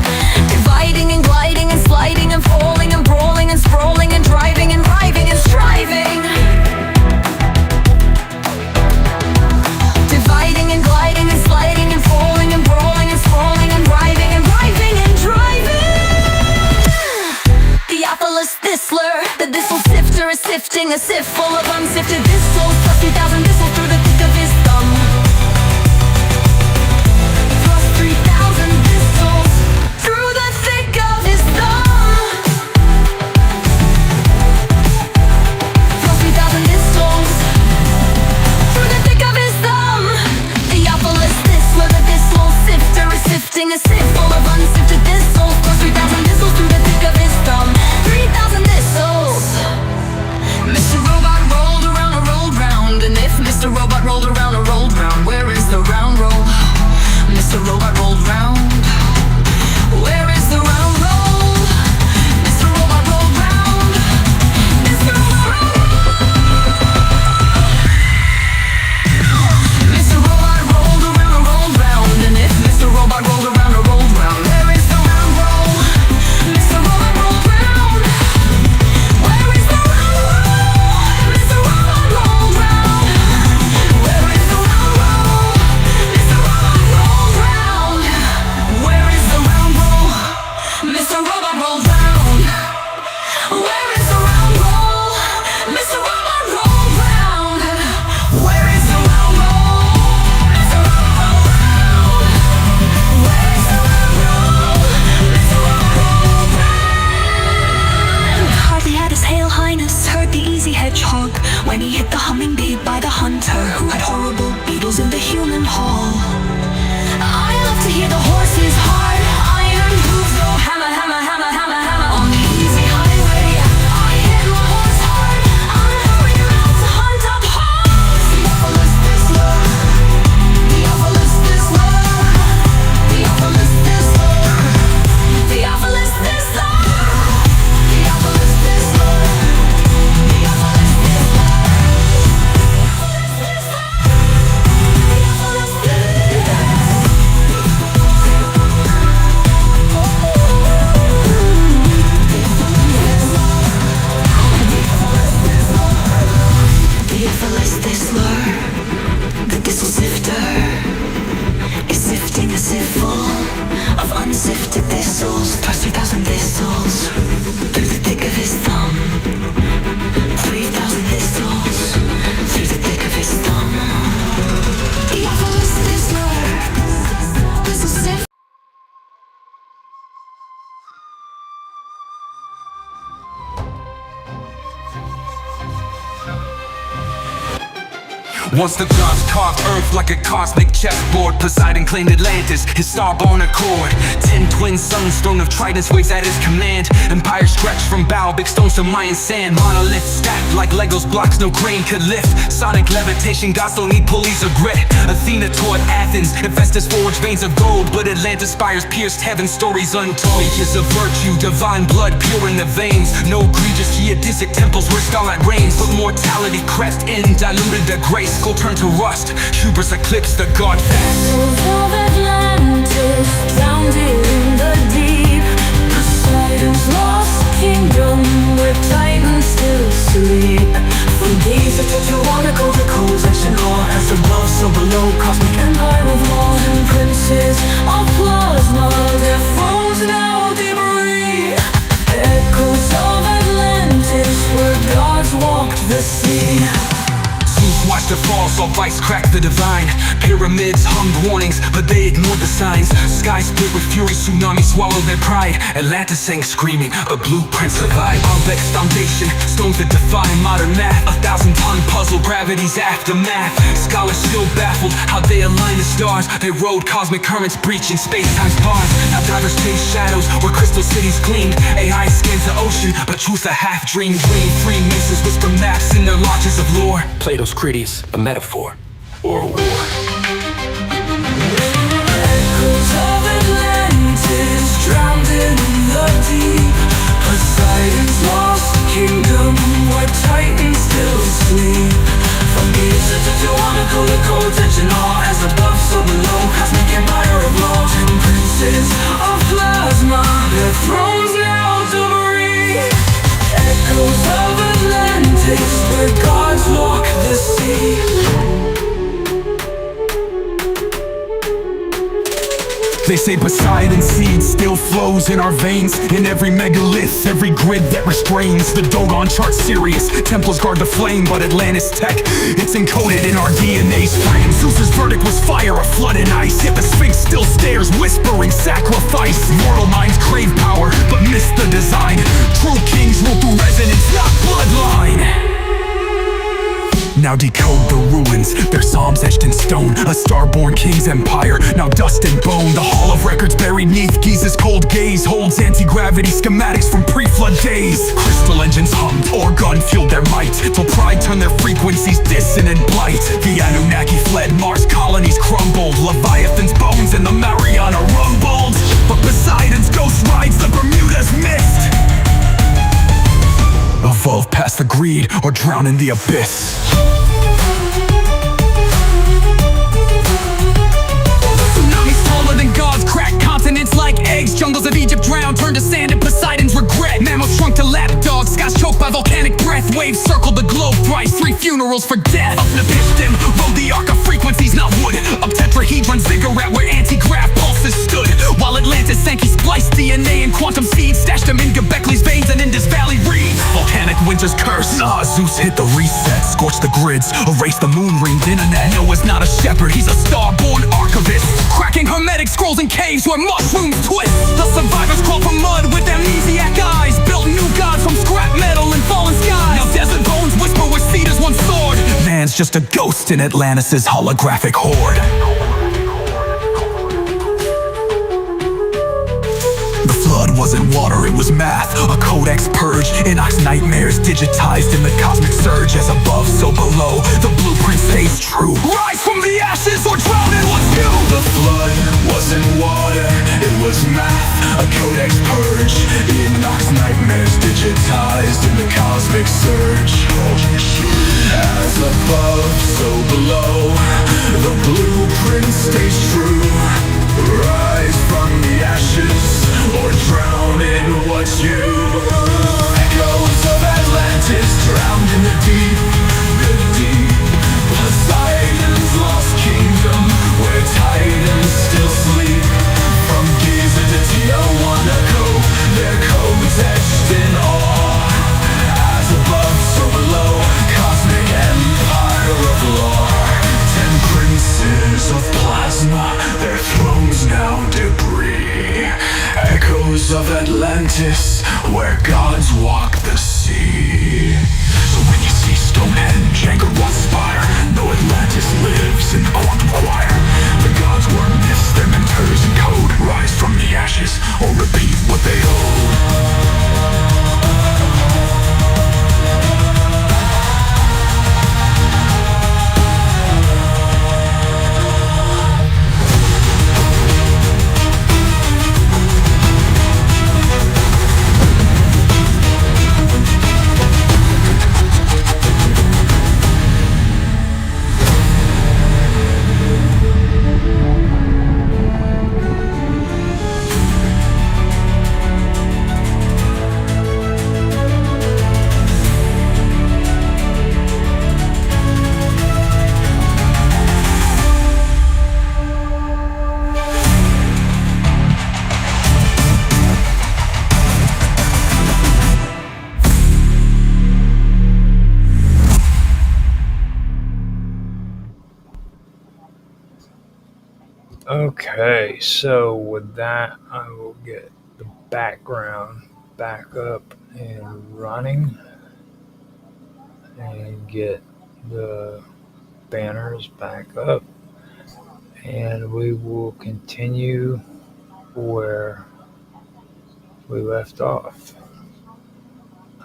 Dividing and gliding and sliding and falling and brawling and sprawling and driving and driving and striving. Dividing and gliding and sliding and falling and brawling and sprawling and driving and driving and driving. Theophilus Thistler, the thistle sifter, is sifting a sieve full of unsifted thistles. Plus 3,000 thistles through the thick of his thumb. Plus 3,000 thistles through the thick of his thumb. Plus 3,000 thistles through the thick of his thumb. Theophilus Thistler, the thistle sifter, is sifting a sieve full of unsifted thistles. Plus 3,000 thistles through the thick of his thumb. 3,000 thistles. Mr. Robot rolled around and rolled round, and if Mr. Robot rolled around and rolled round, where is the round roll? Mr. Robot rolled round. Where is the round roll? Mr. Robot rolled round. Mr. Robot Mr. Robot rolled around and rolled round, and if Mr. Robot rolled around and rolled round, where is the round roll? Mr. Robot rolled round. Where is the round roll? Mr. Robot rolled round. Where is the round roll? Mr. Robot rolled round. Where is the round roll? Mr. Robot rolled round. Where is the round roll? Mr. Robot rolled round. Where is the round roll? Mr. Robot rolled round. Where is the round roll? Mr. Robot rolled round. Hardly had his Hail Highness heard the easy hedgehog when he hit the humming bee by the hunter who had horrible beetles in the human hall. I love to hear the horse's hard iron hooves go hammer, hammer, hammer, hammer, hammer on the easy highway. I hit my horse hard. I'm hurrying around to hunt up hogs. Theophilus Thistler. Theophilus Thistler. Theophilus Thistler. Theophilus Thistler. Theophilus Thistler. Theophilus Thistler. Theophilus Theophilus Thistler, the thistle sifter, is sifting a sieve full of unsifted thistles. Plus 3,000 thistles through the thick of his thumb. 3,000 thistles through the thick of his thumb. Theophilus Thistler, thistle sifter. Once the gods carved earth like a cosmic chessboard, Poseidon claimed Atlantis, his star-born accord. 10 twin suns, throne of tridents waves at his command. Empire stretched from big stones to Mayan sand. Monolith stacked like Legos blocks no crane could lift. Sonic levitation, gods don't need pulleys or grit. Athena taught Athens, Hephaestus forged veins of gold, but Atlantis spires pierced heaven, stories untold. Ages of virtue, divine blood pure in the veins. No egregious geodesic temples where starlight reigns, but mortality crept in, diluted the grace. Gold turned to rust, hubris eclipsed the god fest. Vessels of Atlantis drowned in the deep. Poseidon's lost kingdom where titans still sleep. From Giza to Tijuana, to cold and awe. As above, so below, cosmic empire of laws and princes of plasma. Their thrones now debris. Echoes of Atlantis where gods walked the sea. Watch the fall, saw vice crack the divine. Pyramids hummed warnings, but they ignored the signs. Sky split with fury, tsunami swallowed their pride. Atlantis sang screaming, but blueprints survive. Baalbek's foundation, stones that defy modern math. 1,000-ton puzzle, gravity's aftermath. Scholars still baffled how they align the stars. They rode cosmic currents, breaching space-time's bars. Now divers chase shadows where crystal cities gleamed. AI scans the ocean, but truth a half-dream dream. Freemasons whisper maps in their lodges of lore. Plato's Critias, a metaphor or a war. Echoes of Atlantis drowned in the deep. Poseidon's lost kingdom where titans still sleep. From Giza to Tiwanaku, the cold tension all as above, so below. Cosmic empire of law, 10 princes of plasma, their thrones now debris. Echoes of Atlantis where gods walk the sea. They say Poseidon's seed still flows in our veins. In every megalith, every grid that restrains. The Dogon chart Sirius, Templars guard the flame. But Atlantis tech, it's encoded in our DNA's frame. Zeus's verdict was fire, a flood in ice. Yet the Sphinx still stares, whispering sacrifice. Mortal minds crave power, but miss the design. True kings rule through resonance, not bloodline. Now decode the ruins, their psalms etched in stone. A star-born king's empire, now dust and bone. The hall of records buried neath Giza's cold gaze holds anti-gravity schematics from pre-flood days. Crystal engines hummed, Orgon fueled their might, till pride turned their frequencies dissonant blight. The Anunnaki fled, Mars colonies crumbled. Leviathan's bones in the Mariana rumbled. But Poseidon's ghost rides the Bermuda's mist. Evolve past the greed or drown in the abyss. Tsunamis taller than gods crack continents like eggs. Jungles of Egypt drowned, turned to sand in Poseidon's regret. Mammals shrunk to lapdogs, skies choked by volcanic breath. Waves circled the globe thrice, 3 funerals for death. Up Nephistim, rode the arc of frequencies, not wood. Up Tetrahedron ziggurat where anti-grav pulses stood. While Atlantis sank, he spliced DNA and quantum seeds. Stashed them in Göbekley's veins and Indus Valley reeds. Volcanic winter's curse, Zeus hit the reset. Scorched the grids, erased the moon-ringed internet. Noah's not a shepherd, he's a star-born archivist. Cracking hermetic scrolls in caves where mushrooms twist. The survivors crawl from mud with amnesiac eyes. Built new gods from scrap metal and fallen skies. Now desert bones whisper where cedars once soared. Man's just a ghost in Atlantis' holographic horde. The flood wasn't water, it was math. A codex purge, Enoch's nightmares digitized in the cosmic surge. As above, so below, the blueprint stays true. Rise from the ashes or drown in what's new. The flood wasn't water, it was math. A codex purge, Enoch's nightmares digitized in the cosmic surge. As above, so below, the blueprint stays true. Rise from the ashes or drown in what's you. Echoes of Atlantis drowned in the deep, the deep. Poseidon's lost kingdom where titans still sleep. From Giza to Tiwanaku, their codes etched in awe. As above, so below, cosmic empire of law. 10 princes of plasma, their thrones now debris. Echoes of Atlantis, where gods walk the sea. So when you see Stonehenge, Angkor Wat spire, know Atlantis lives in the quantum choir. The gods were myths, their mentors in code. Rise from the ashes, or repeat what they owed. Okay, so with that, I will get the background back up and running and get the banners back up, and we will continue where we left off.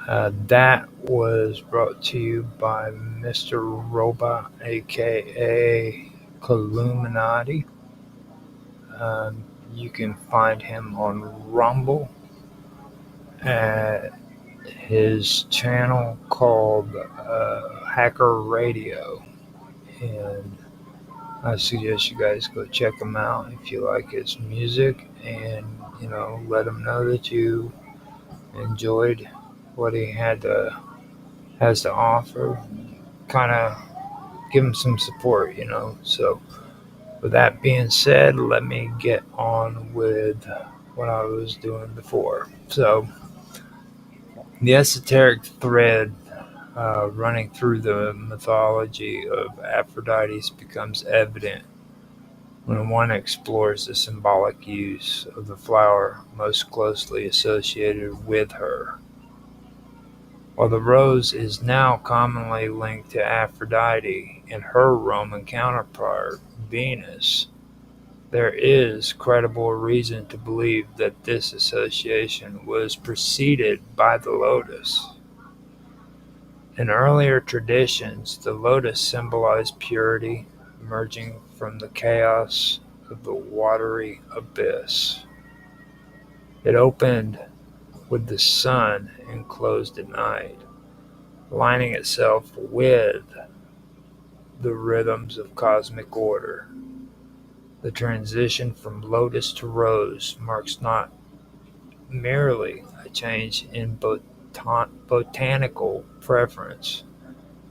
That was brought to you by Mr. Robot, aka Columinati. You can find him on Rumble at his channel called Hacker Radio, and I suggest you guys go check him out if you like his music, and let him know that you enjoyed what he has to offer. Kind of give him some support. So, with that being said, let me get on with what I was doing before. So, the esoteric thread running through the mythology of Aphrodite becomes evident when one explores the symbolic use of the flower most closely associated with her. While the rose is now commonly linked to Aphrodite and her Roman counterpart, Venus, there is credible reason to believe that this association was preceded by the lotus. In earlier traditions, the lotus symbolized purity, emerging from the chaos of the watery abyss. It opened with the sun and closed at night, aligning itself with the rhythms of cosmic order. The transition from lotus to rose marks not merely a change in botanical preference,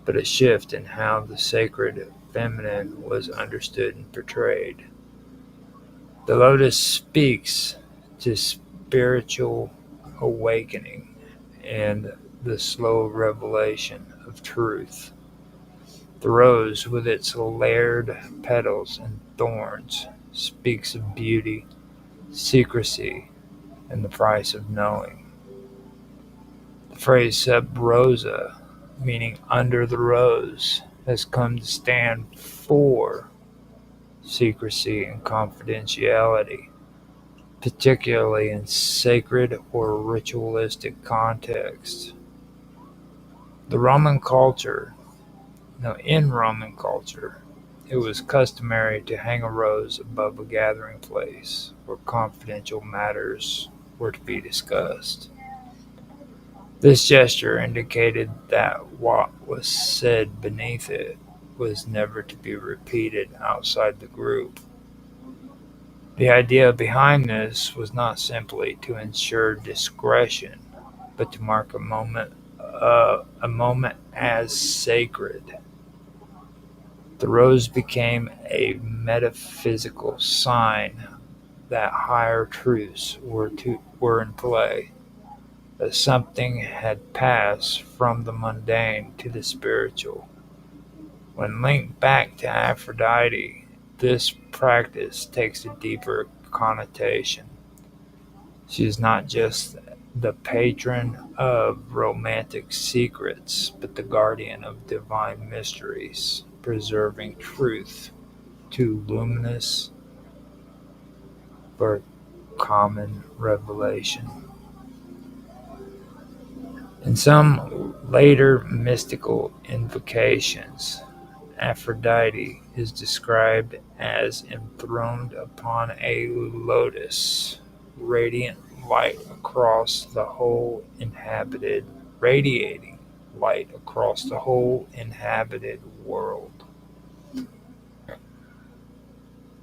but a shift in how the sacred feminine was understood and portrayed. The lotus speaks to spiritual awakening and the slow revelation of truth. The rose, with its layered petals and thorns, speaks of beauty, secrecy, and the price of knowing. The phrase sub rosa, meaning under the rose, has come to stand for secrecy and confidentiality, particularly in sacred or ritualistic contexts. The Roman culture In Roman culture, it was customary to hang a rose above a gathering place where confidential matters were to be discussed. This gesture indicated that what was said beneath it was never to be repeated outside the group. The idea behind this was not simply to ensure discretion, but to mark a moment as sacred. The rose became a metaphysical sign that higher truths were in play, that something had passed from the mundane to the spiritual. When linked back to Aphrodite, this practice takes a deeper connotation. She is not just the patron of romantic secrets, but the guardian of divine mysteries, preserving truth too luminous for common revelation. In some later mystical invocations, Aphrodite is described as enthroned upon a lotus, radiating light across the whole inhabited world.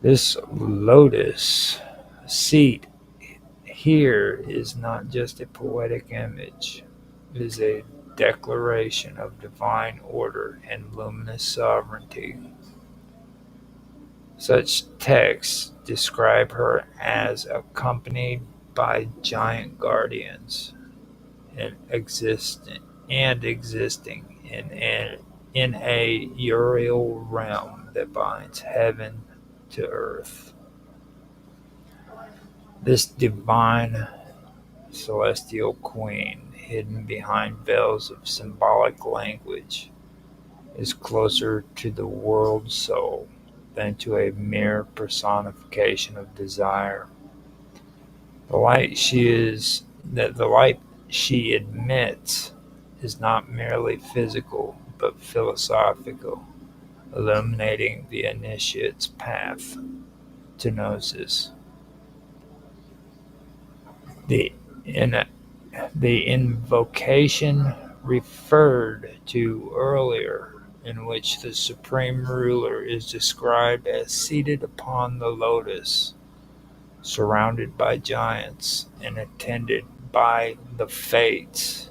This lotus seat here is not just a poetic image, it is a declaration of divine order and luminous sovereignty. Such texts describe her as accompanied by giant guardians and existing in a Uriel realm that binds heaven to earth. This divine celestial queen, hidden behind veils of symbolic language, is closer to the world soul than to a mere personification of desire. The light she admits is not merely physical but philosophical, illuminating the initiate's path to gnosis. The, in, the invocation referred to earlier, in which the supreme ruler is described as seated upon the lotus, surrounded by giants and attended by the Fates,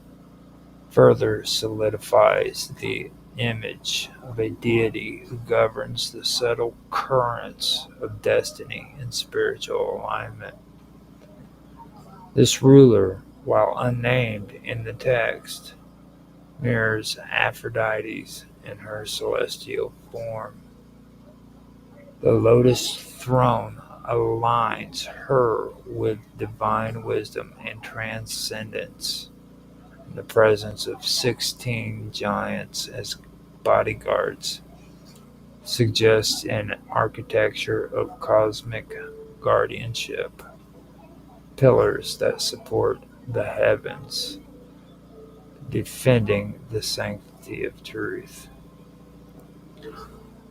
further solidifies the image of a deity who governs the subtle currents of destiny and spiritual alignment. This ruler, while unnamed in the text, mirrors Aphrodite in her celestial form. The lotus throne aligns her with divine wisdom and transcendence. The presence of 16 giants as bodyguards suggests an architecture of cosmic guardianship, pillars that support the heavens, defending the sanctity of truth.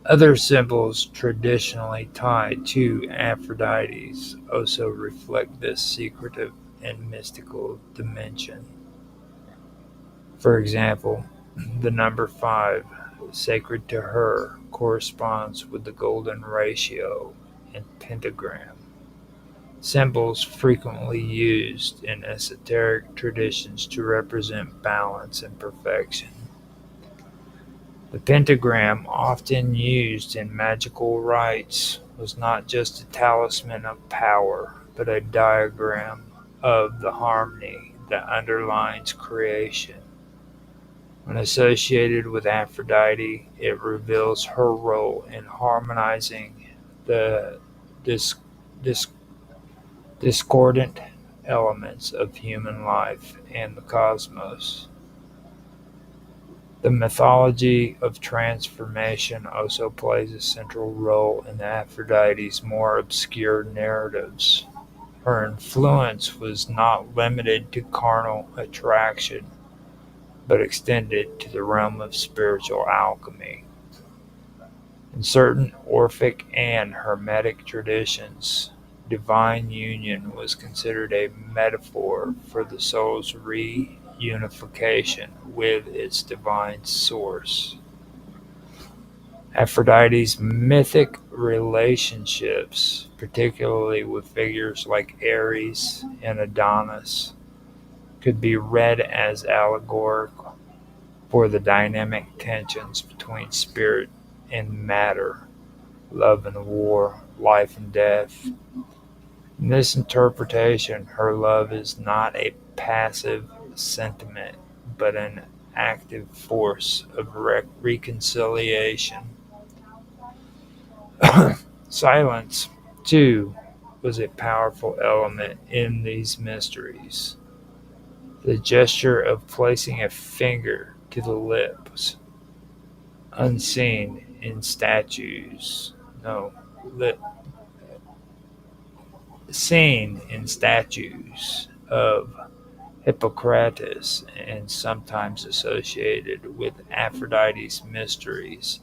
Other symbols traditionally tied to Aphrodite also reflect this secretive and mystical dimension. For example, the number 5, sacred to her, corresponds with the golden ratio and pentagram, symbols frequently used in esoteric traditions to represent balance and perfection. The pentagram, often used in magical rites, was not just a talisman of power, but a diagram of the harmony that underlines creation. When associated with Aphrodite, it reveals her role in harmonizing the discordant elements of human life and the cosmos. The mythology of transformation also plays a central role in Aphrodite's more obscure narratives. Her influence was not limited to carnal attraction, but extended to the realm of spiritual alchemy. In certain Orphic and Hermetic traditions, divine union was considered a metaphor for the soul's reunification with its divine source. Aphrodite's mythic relationships, particularly with figures like Ares and Adonis, could be read as allegorical for the dynamic tensions between spirit and matter, love and war, life and death. In this interpretation, her love is not a passive sentiment, but an active force of reconciliation. Silence, too, was a powerful element in these mysteries. The gesture of placing a finger to the lips, unseen in statues, no, lip, seen in statues of Hippocrates and sometimes associated with Aphrodite's mysteries,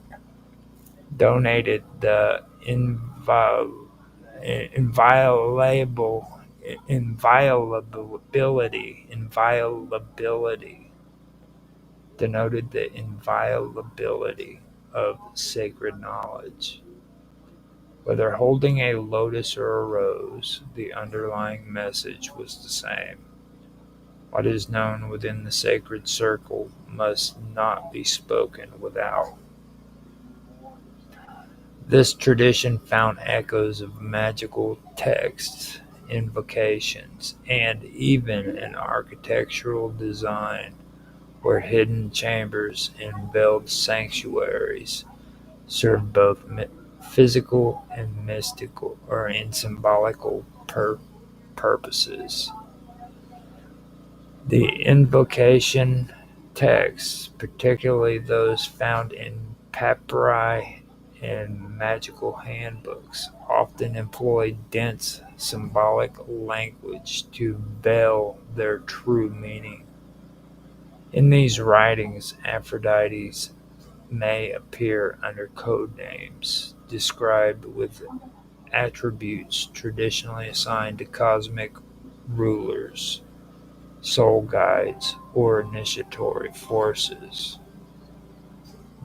donated the inviolability, denoted the inviolability of sacred knowledge. Whether holding a lotus or a rose, the underlying message was the same. What is known within the sacred circle must not be spoken without. This tradition found echoes of magical texts, invocations, and even an architectural design where hidden chambers and veiled sanctuaries served both physical and mystical or in symbolical purposes. The invocation texts, particularly those found in papyri and magical handbooks, often employ dense symbolic language to veil their true meaning. In these writings, Aphrodites may appear under code names, described with attributes traditionally assigned to cosmic rulers, soul guides, or initiatory forces.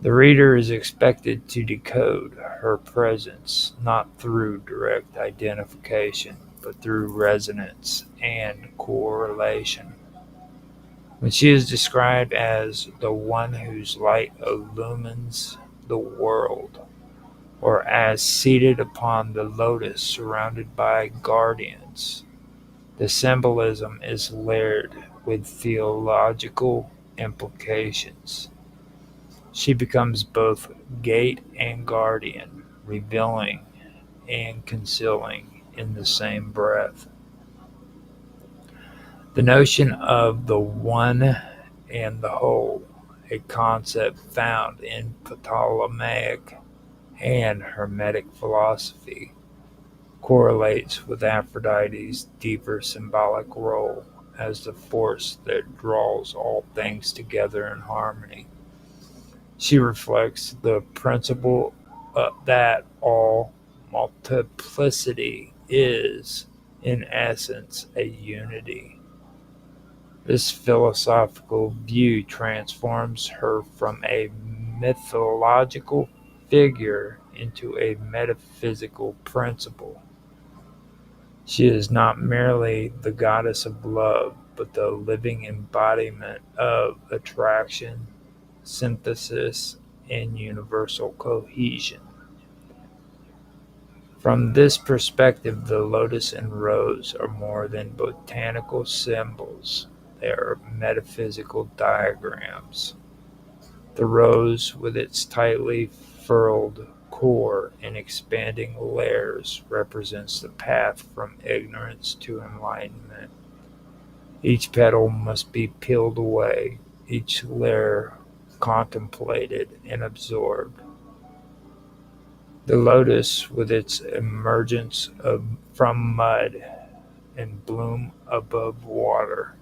The reader is expected to decode her presence not through direct identification, but through resonance and correlation. When she is described as the one whose light illumines the world, or as seated upon the lotus surrounded by guardians, the symbolism is layered with theological implications. She becomes both gate and guardian, revealing and concealing in the same breath. The notion of the one and the whole, a concept found in Ptolemaic and Hermetic philosophy, correlates with Aphrodite's deeper symbolic role as the force that draws all things together in harmony. She reflects the principle that all multiplicity is, in essence, a unity. This philosophical view transforms her from a mythological figure into a metaphysical principle. She is not merely the goddess of love, but the living embodiment of attraction, synthesis, and universal cohesion. From this perspective, the lotus and rose are more than botanical symbols, they are metaphysical diagrams. The rose, with its tightly furled core and expanding layers, represents the path from ignorance to enlightenment. Each petal must be peeled away, each layer contemplated and absorbed. The lotus, with its emergence from mud and bloom above water,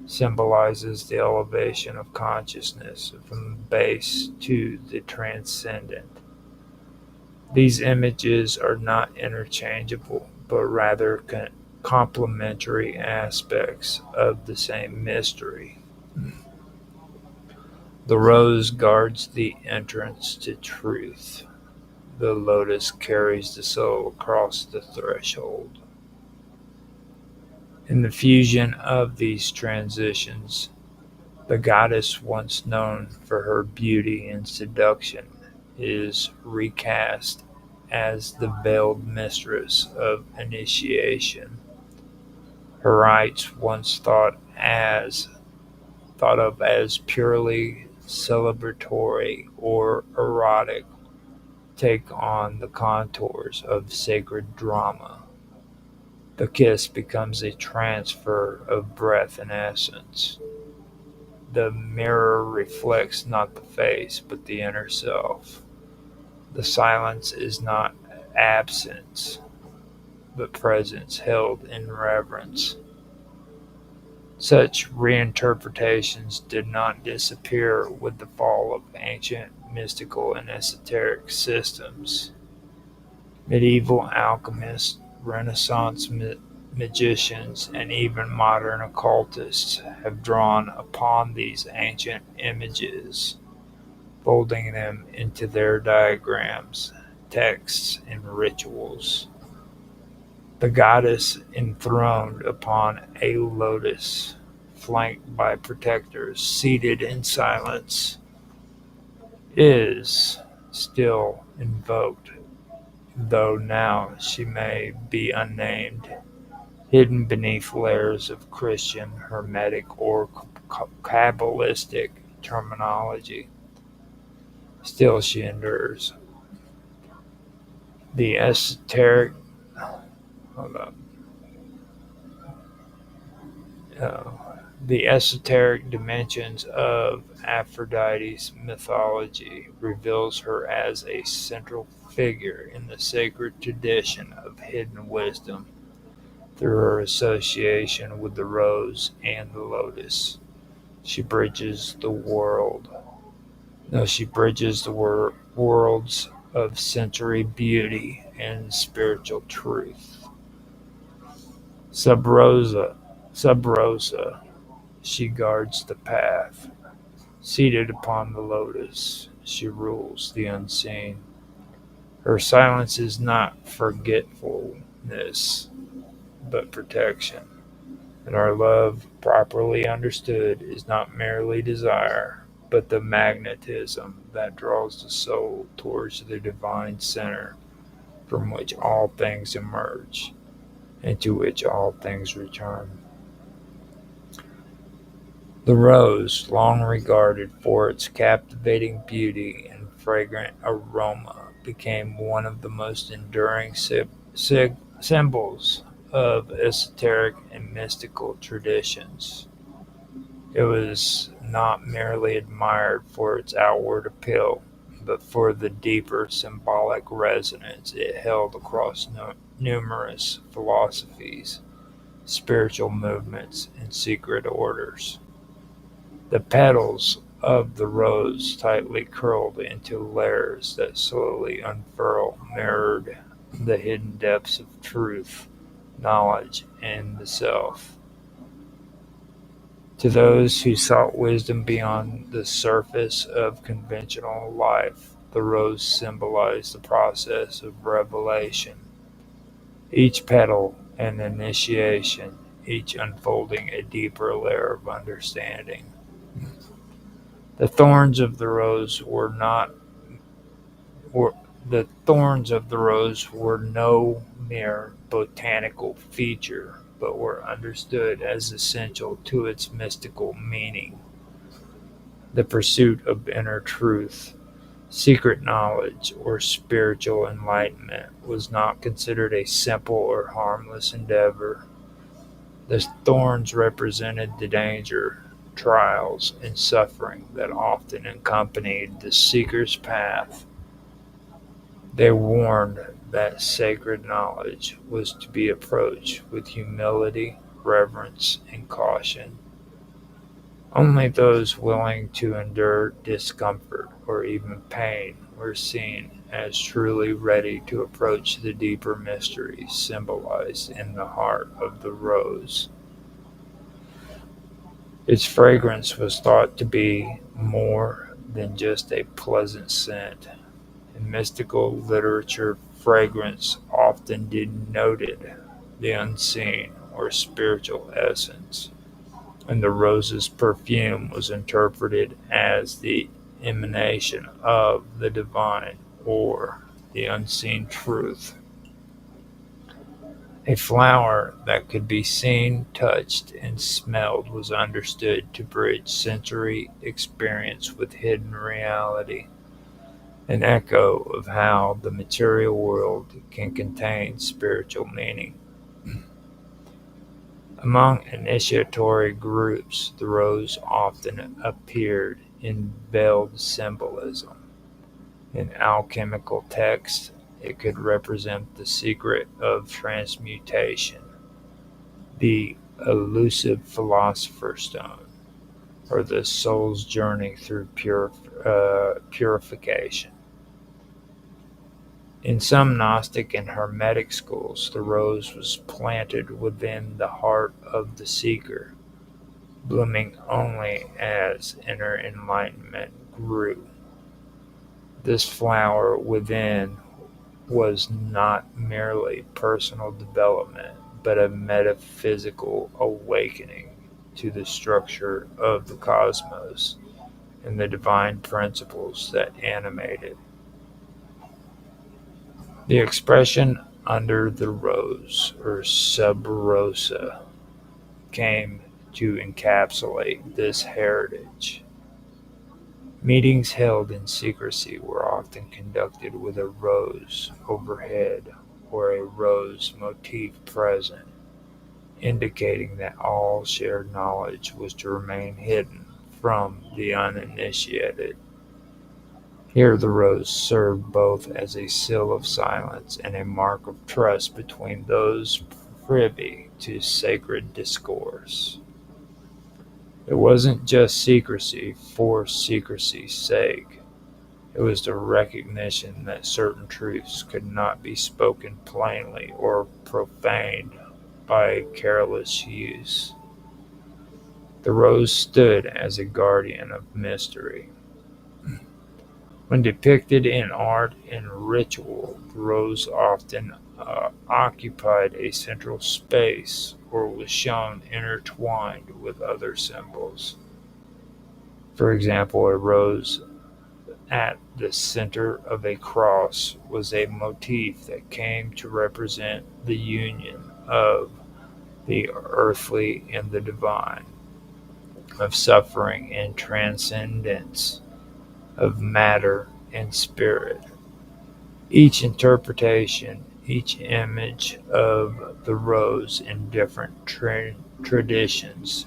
symbolizes the elevation of consciousness from the base to the transcendent. These images are not interchangeable, but rather complementary aspects of the same mystery. The rose guards the entrance to truth. The lotus carries the soul across the threshold. In the fusion of these transitions, the goddess once known for her beauty and seduction is recast as the veiled mistress of initiation. Her rites, once thought of as purely celebratory or erotic, take on the contours of sacred drama. The kiss becomes a transfer of breath and essence. The mirror reflects not the face, but the inner self. The silence is not absence, but presence held in reverence. Such reinterpretations did not disappear with the fall of ancient mystical and esoteric systems. Medieval alchemists, Renaissance magicians, and even modern occultists have drawn upon these ancient images, folding them into their diagrams, texts, and rituals. The goddess enthroned upon a lotus, flanked by protectors, seated in silence, is still invoked, though now she may be unnamed, hidden beneath layers of Christian, Hermetic, or Kabbalistic terminology. Still she endures. The esoteric uh, the esoteric dimensions of Aphrodite's mythology reveals her as a central figure in the sacred tradition of hidden wisdom through her association with the rose and the lotus. She bridges the world. No, she bridges the worlds of sensory beauty and spiritual truth. Sub Rosa, Sub Rosa, she guards the path. Seated upon the lotus, she rules the unseen. Her silence is not forgetfulness, but protection. And our love, properly understood, is not merely desire, but the magnetism that draws the soul towards the divine center from which all things emerge and to which all things return. The rose, long regarded for its captivating beauty and fragrant aroma, became one of the most enduring symbols of esoteric and mystical traditions. It was not merely admired for its outward appeal, but for the deeper symbolic resonance it held across numerous philosophies, spiritual movements, and secret orders. The petals of the rose, tightly curled into layers that slowly unfurl, mirrored the hidden depths of truth, knowledge, and the self. To those who sought wisdom beyond the surface of conventional life, the rose symbolized the process of revelation, each petal an initiation, each unfolding a deeper layer of understanding. The thorns of the rose were not were the thorns of the rose were no mere botanical feature, but were understood as essential to its mystical meaning. The pursuit of inner truth, secret knowledge, or spiritual enlightenment was not considered a simple or harmless endeavor. The thorns represented the danger, trials, and suffering that often accompanied the seeker's path. They warned that sacred knowledge was to be approached with humility, reverence, and caution. Only those willing to endure discomfort or even pain were seen as truly ready to approach the deeper mysteries symbolized in the heart of the rose. Its fragrance was thought to be more than just a pleasant scent. In mystical literature, fragrance often denoted the unseen or spiritual essence, and the rose's perfume was interpreted as the emanation of the divine or the unseen truth. A flower that could be seen, touched, and smelled was understood to bridge sensory experience with hidden reality, an echo of how the material world can contain spiritual meaning. Among initiatory groups, the rose often appeared in veiled symbolism. In alchemical texts, it could represent the secret of transmutation, the elusive philosopher's stone, or the soul's journey through purification. In some Gnostic and Hermetic schools, the rose was planted within the heart of the seeker, blooming only as inner enlightenment grew. This flower within was not merely personal development, but a metaphysical awakening to the structure of the cosmos and the divine principles that animate it. The expression "under the rose" or "sub rosa" came to encapsulate this heritage. Meetings held in secrecy were often conducted with a rose overhead or a rose motif present. indicating that all shared knowledge was to remain hidden from the uninitiated. Here the rose served both as a seal of silence and a mark of trust between those privy to sacred discourse. It wasn't just secrecy for secrecy's sake. It was the recognition that certain truths could not be spoken plainly or profaned by careless use. The rose stood as a guardian of mystery. When depicted in art and ritual, the rose often occupied a central space or was shown intertwined with other symbols. For example, a rose at the center of a cross was a motif that came to represent the union of the earthly and the divine, of suffering and transcendence, of matter and spirit. Each interpretation, each image of the rose in different traditions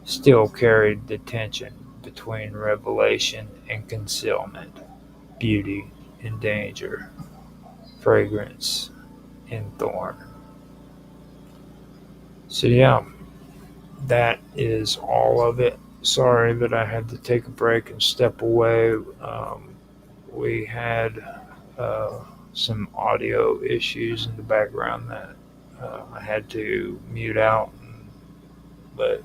still carried the tension between revelation and concealment, beauty and danger, fragrance and thorn. So, yeah, that is all of it. Sorry that I had to take a break and step away. We had some audio issues in the background that I had to mute out and let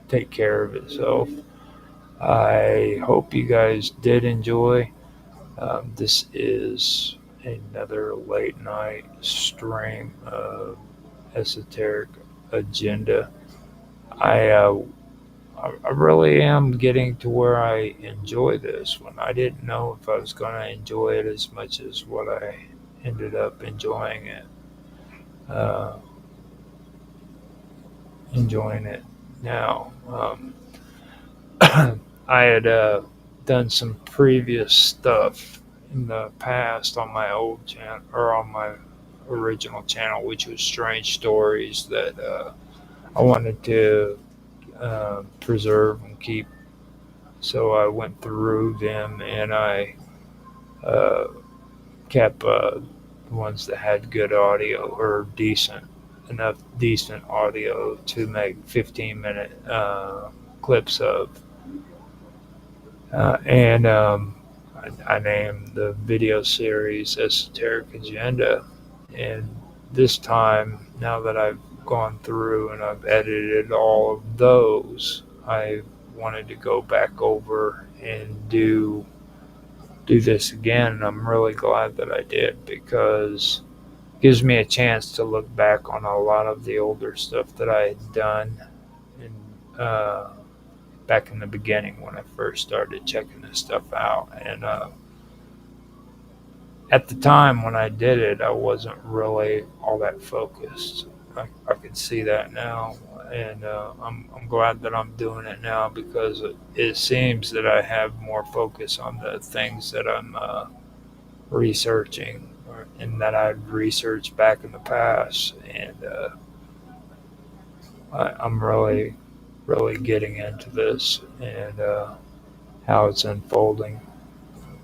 take care of itself. I hope you guys did enjoy. This is another late night stream of Esoteric Agenda. I really am getting to where I enjoy this one. I didn't know if I was going to enjoy it as much as what I ended up enjoying it. Enjoying it now. I had done some previous stuff in the past on my old channel, or on my original channel, which was strange stories that I wanted to preserve and keep. So I went through them and I kept the ones that had good audio or decent audio to make 15-minute clips of. And I named the video series Esoteric Agenda. And this time, now that I've gone through and I've edited all of those, I wanted to go back over and do this again. And I'm really glad that I did, because it gives me a chance to look back on a lot of the older stuff that I had done back in the beginning when I first started checking this stuff out. And at the time when I did it, I wasn't really all that focused. I can see that now, and I'm glad that I'm doing it now, because it seems that I have more focus on the things that I'm researching, and that I'd researched back in the past, and I'm really getting into this and how it's unfolding.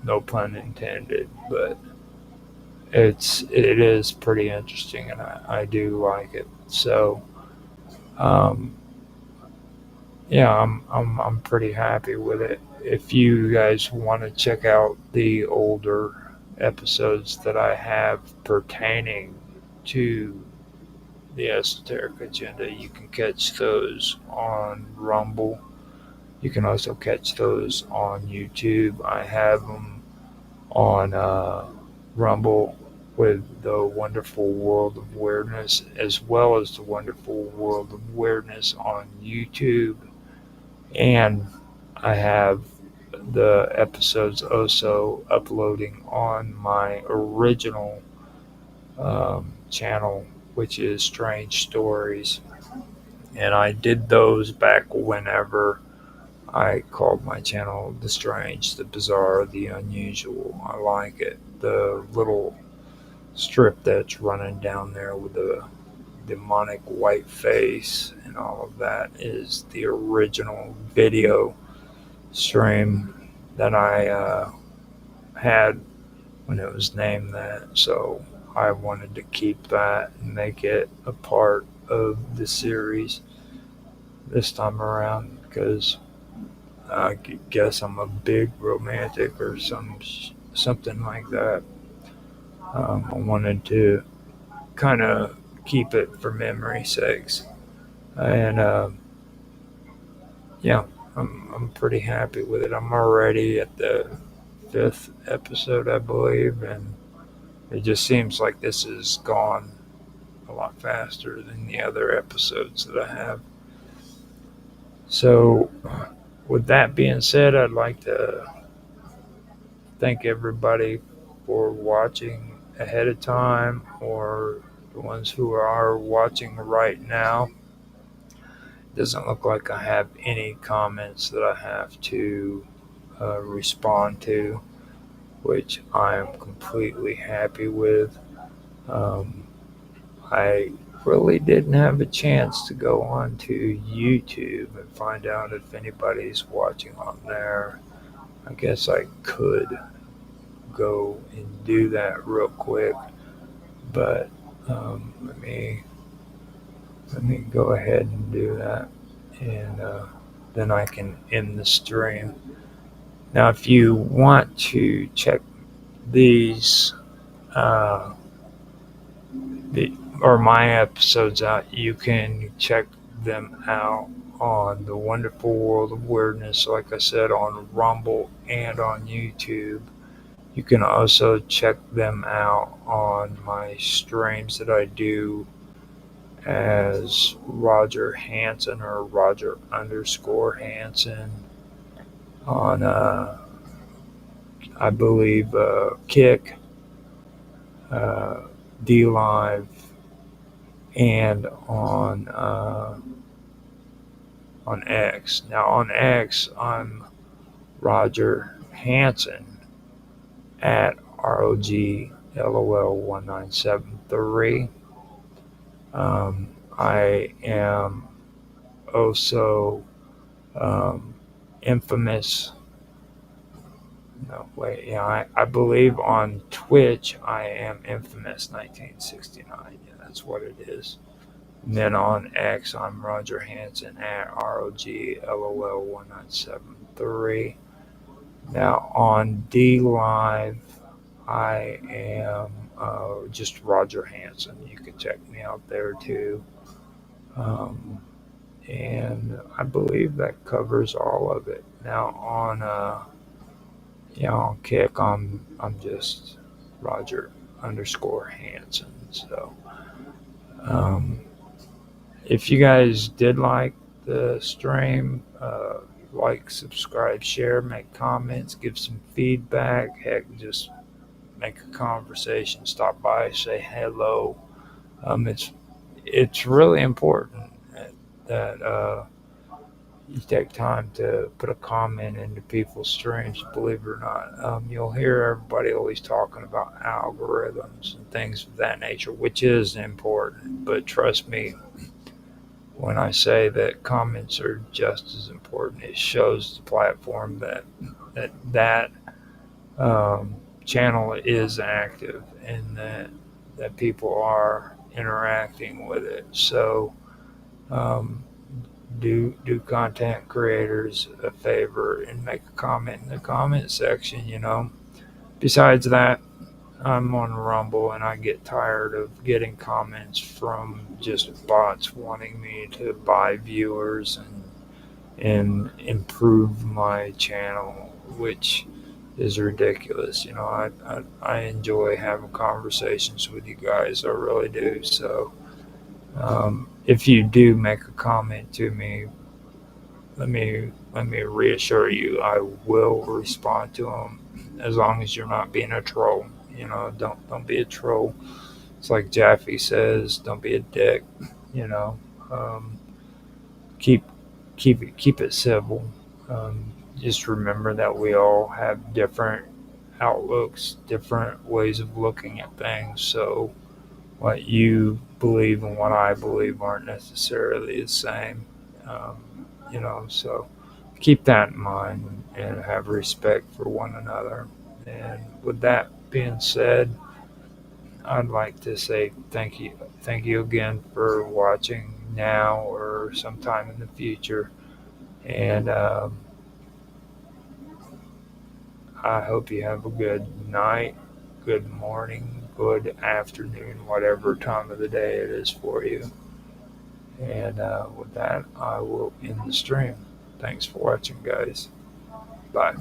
No pun intended, but it is pretty interesting, and I do like it. So, yeah, I'm pretty happy with it. If you guys want to check out the older episodes that I have pertaining to the Esoteric Agenda, you can catch those on Rumble. You can also catch those on YouTube. I have them on Rumble with the Wonderful World of Weirdness, as well as the Wonderful World of Weirdness on YouTube. And I have the episodes also uploading on my original channel, which is Strange Stories. And I did those back whenever I called my channel The Strange, The Bizarre, The Unusual. I like it. The little strip that's running down there with the demonic white face and all of that is the original video stream that I had when it was named that. So I wanted to keep that and make it a part of the series this time around because I guess I'm a big romantic or something like that. I wanted to kind of keep it for memory sakes, and yeah, I'm pretty happy with it. I'm already at the fifth episode, I believe, and it just seems like this has gone a lot faster than the other episodes that I have. So, with that being said, I'd like to thank everybody for watching ahead of time or the ones who are watching right now. It doesn't look like I have any comments that I have to respond to, which I am completely happy with. Um, I really didn't have a chance to go on to YouTube and find out if anybody's watching on there. I guess I could go and do that real quick, but let me go ahead and do that, and then I can end the stream. Now, if you want to check these uh, or my episodes out, you can check them out on the Wonderful World of Weirdness, like I said, on Rumble and on YouTube. You can also check them out on my streams that I do as Roger Hansen or Roger underscore Hansen on, I believe, Kick, D Live, and on X. Now on X, I'm Roger Hansen at ROGLOL1973. I am also infamous. No, wait, yeah, I believe on Twitch I am infamous 1969. Yeah, that's what it is. And then on X, I'm Roger Hansen at ROGLOL1973. Now on D Live, I am just Roger Hansen. You can check me out there too. And I believe that covers all of it. Now on on Kick, I'm just Roger underscore Hansen. So if you guys did like the stream, like, subscribe, share, make comments, give some feedback. Heck, just make a conversation. Stop by, say hello. It's really important that you take time to put a comment into people's streams. Believe it or not, you'll hear everybody always talking about algorithms and things of that nature, which is important. But trust me when I say that comments are just as important. It shows the platform that channel is active and that people are interacting with it. So do content creators a favor and make a comment in the comment section. Besides that, I'm on Rumble and I get tired of getting comments from just bots wanting me to buy viewers and improve my channel, which is ridiculous. I enjoy having conversations with you guys. I really do. So if you do make a comment to me, let me reassure you, I will respond to them as long as you're not being a troll. Don't be a troll. It's like Jaffe says, don't be a dick. Keep it civil. Just remember that we all have different outlooks, different ways of looking at things. So what you believe and what I believe aren't necessarily the same. So keep that in mind and have respect for one another. And with that being said, I'd like to say thank you. Thank you again for watching now or sometime in the future. And I hope you have a good night, good morning, good afternoon, whatever time of the day it is for you. And with that, I will end the stream. Thanks for watching, guys. Bye.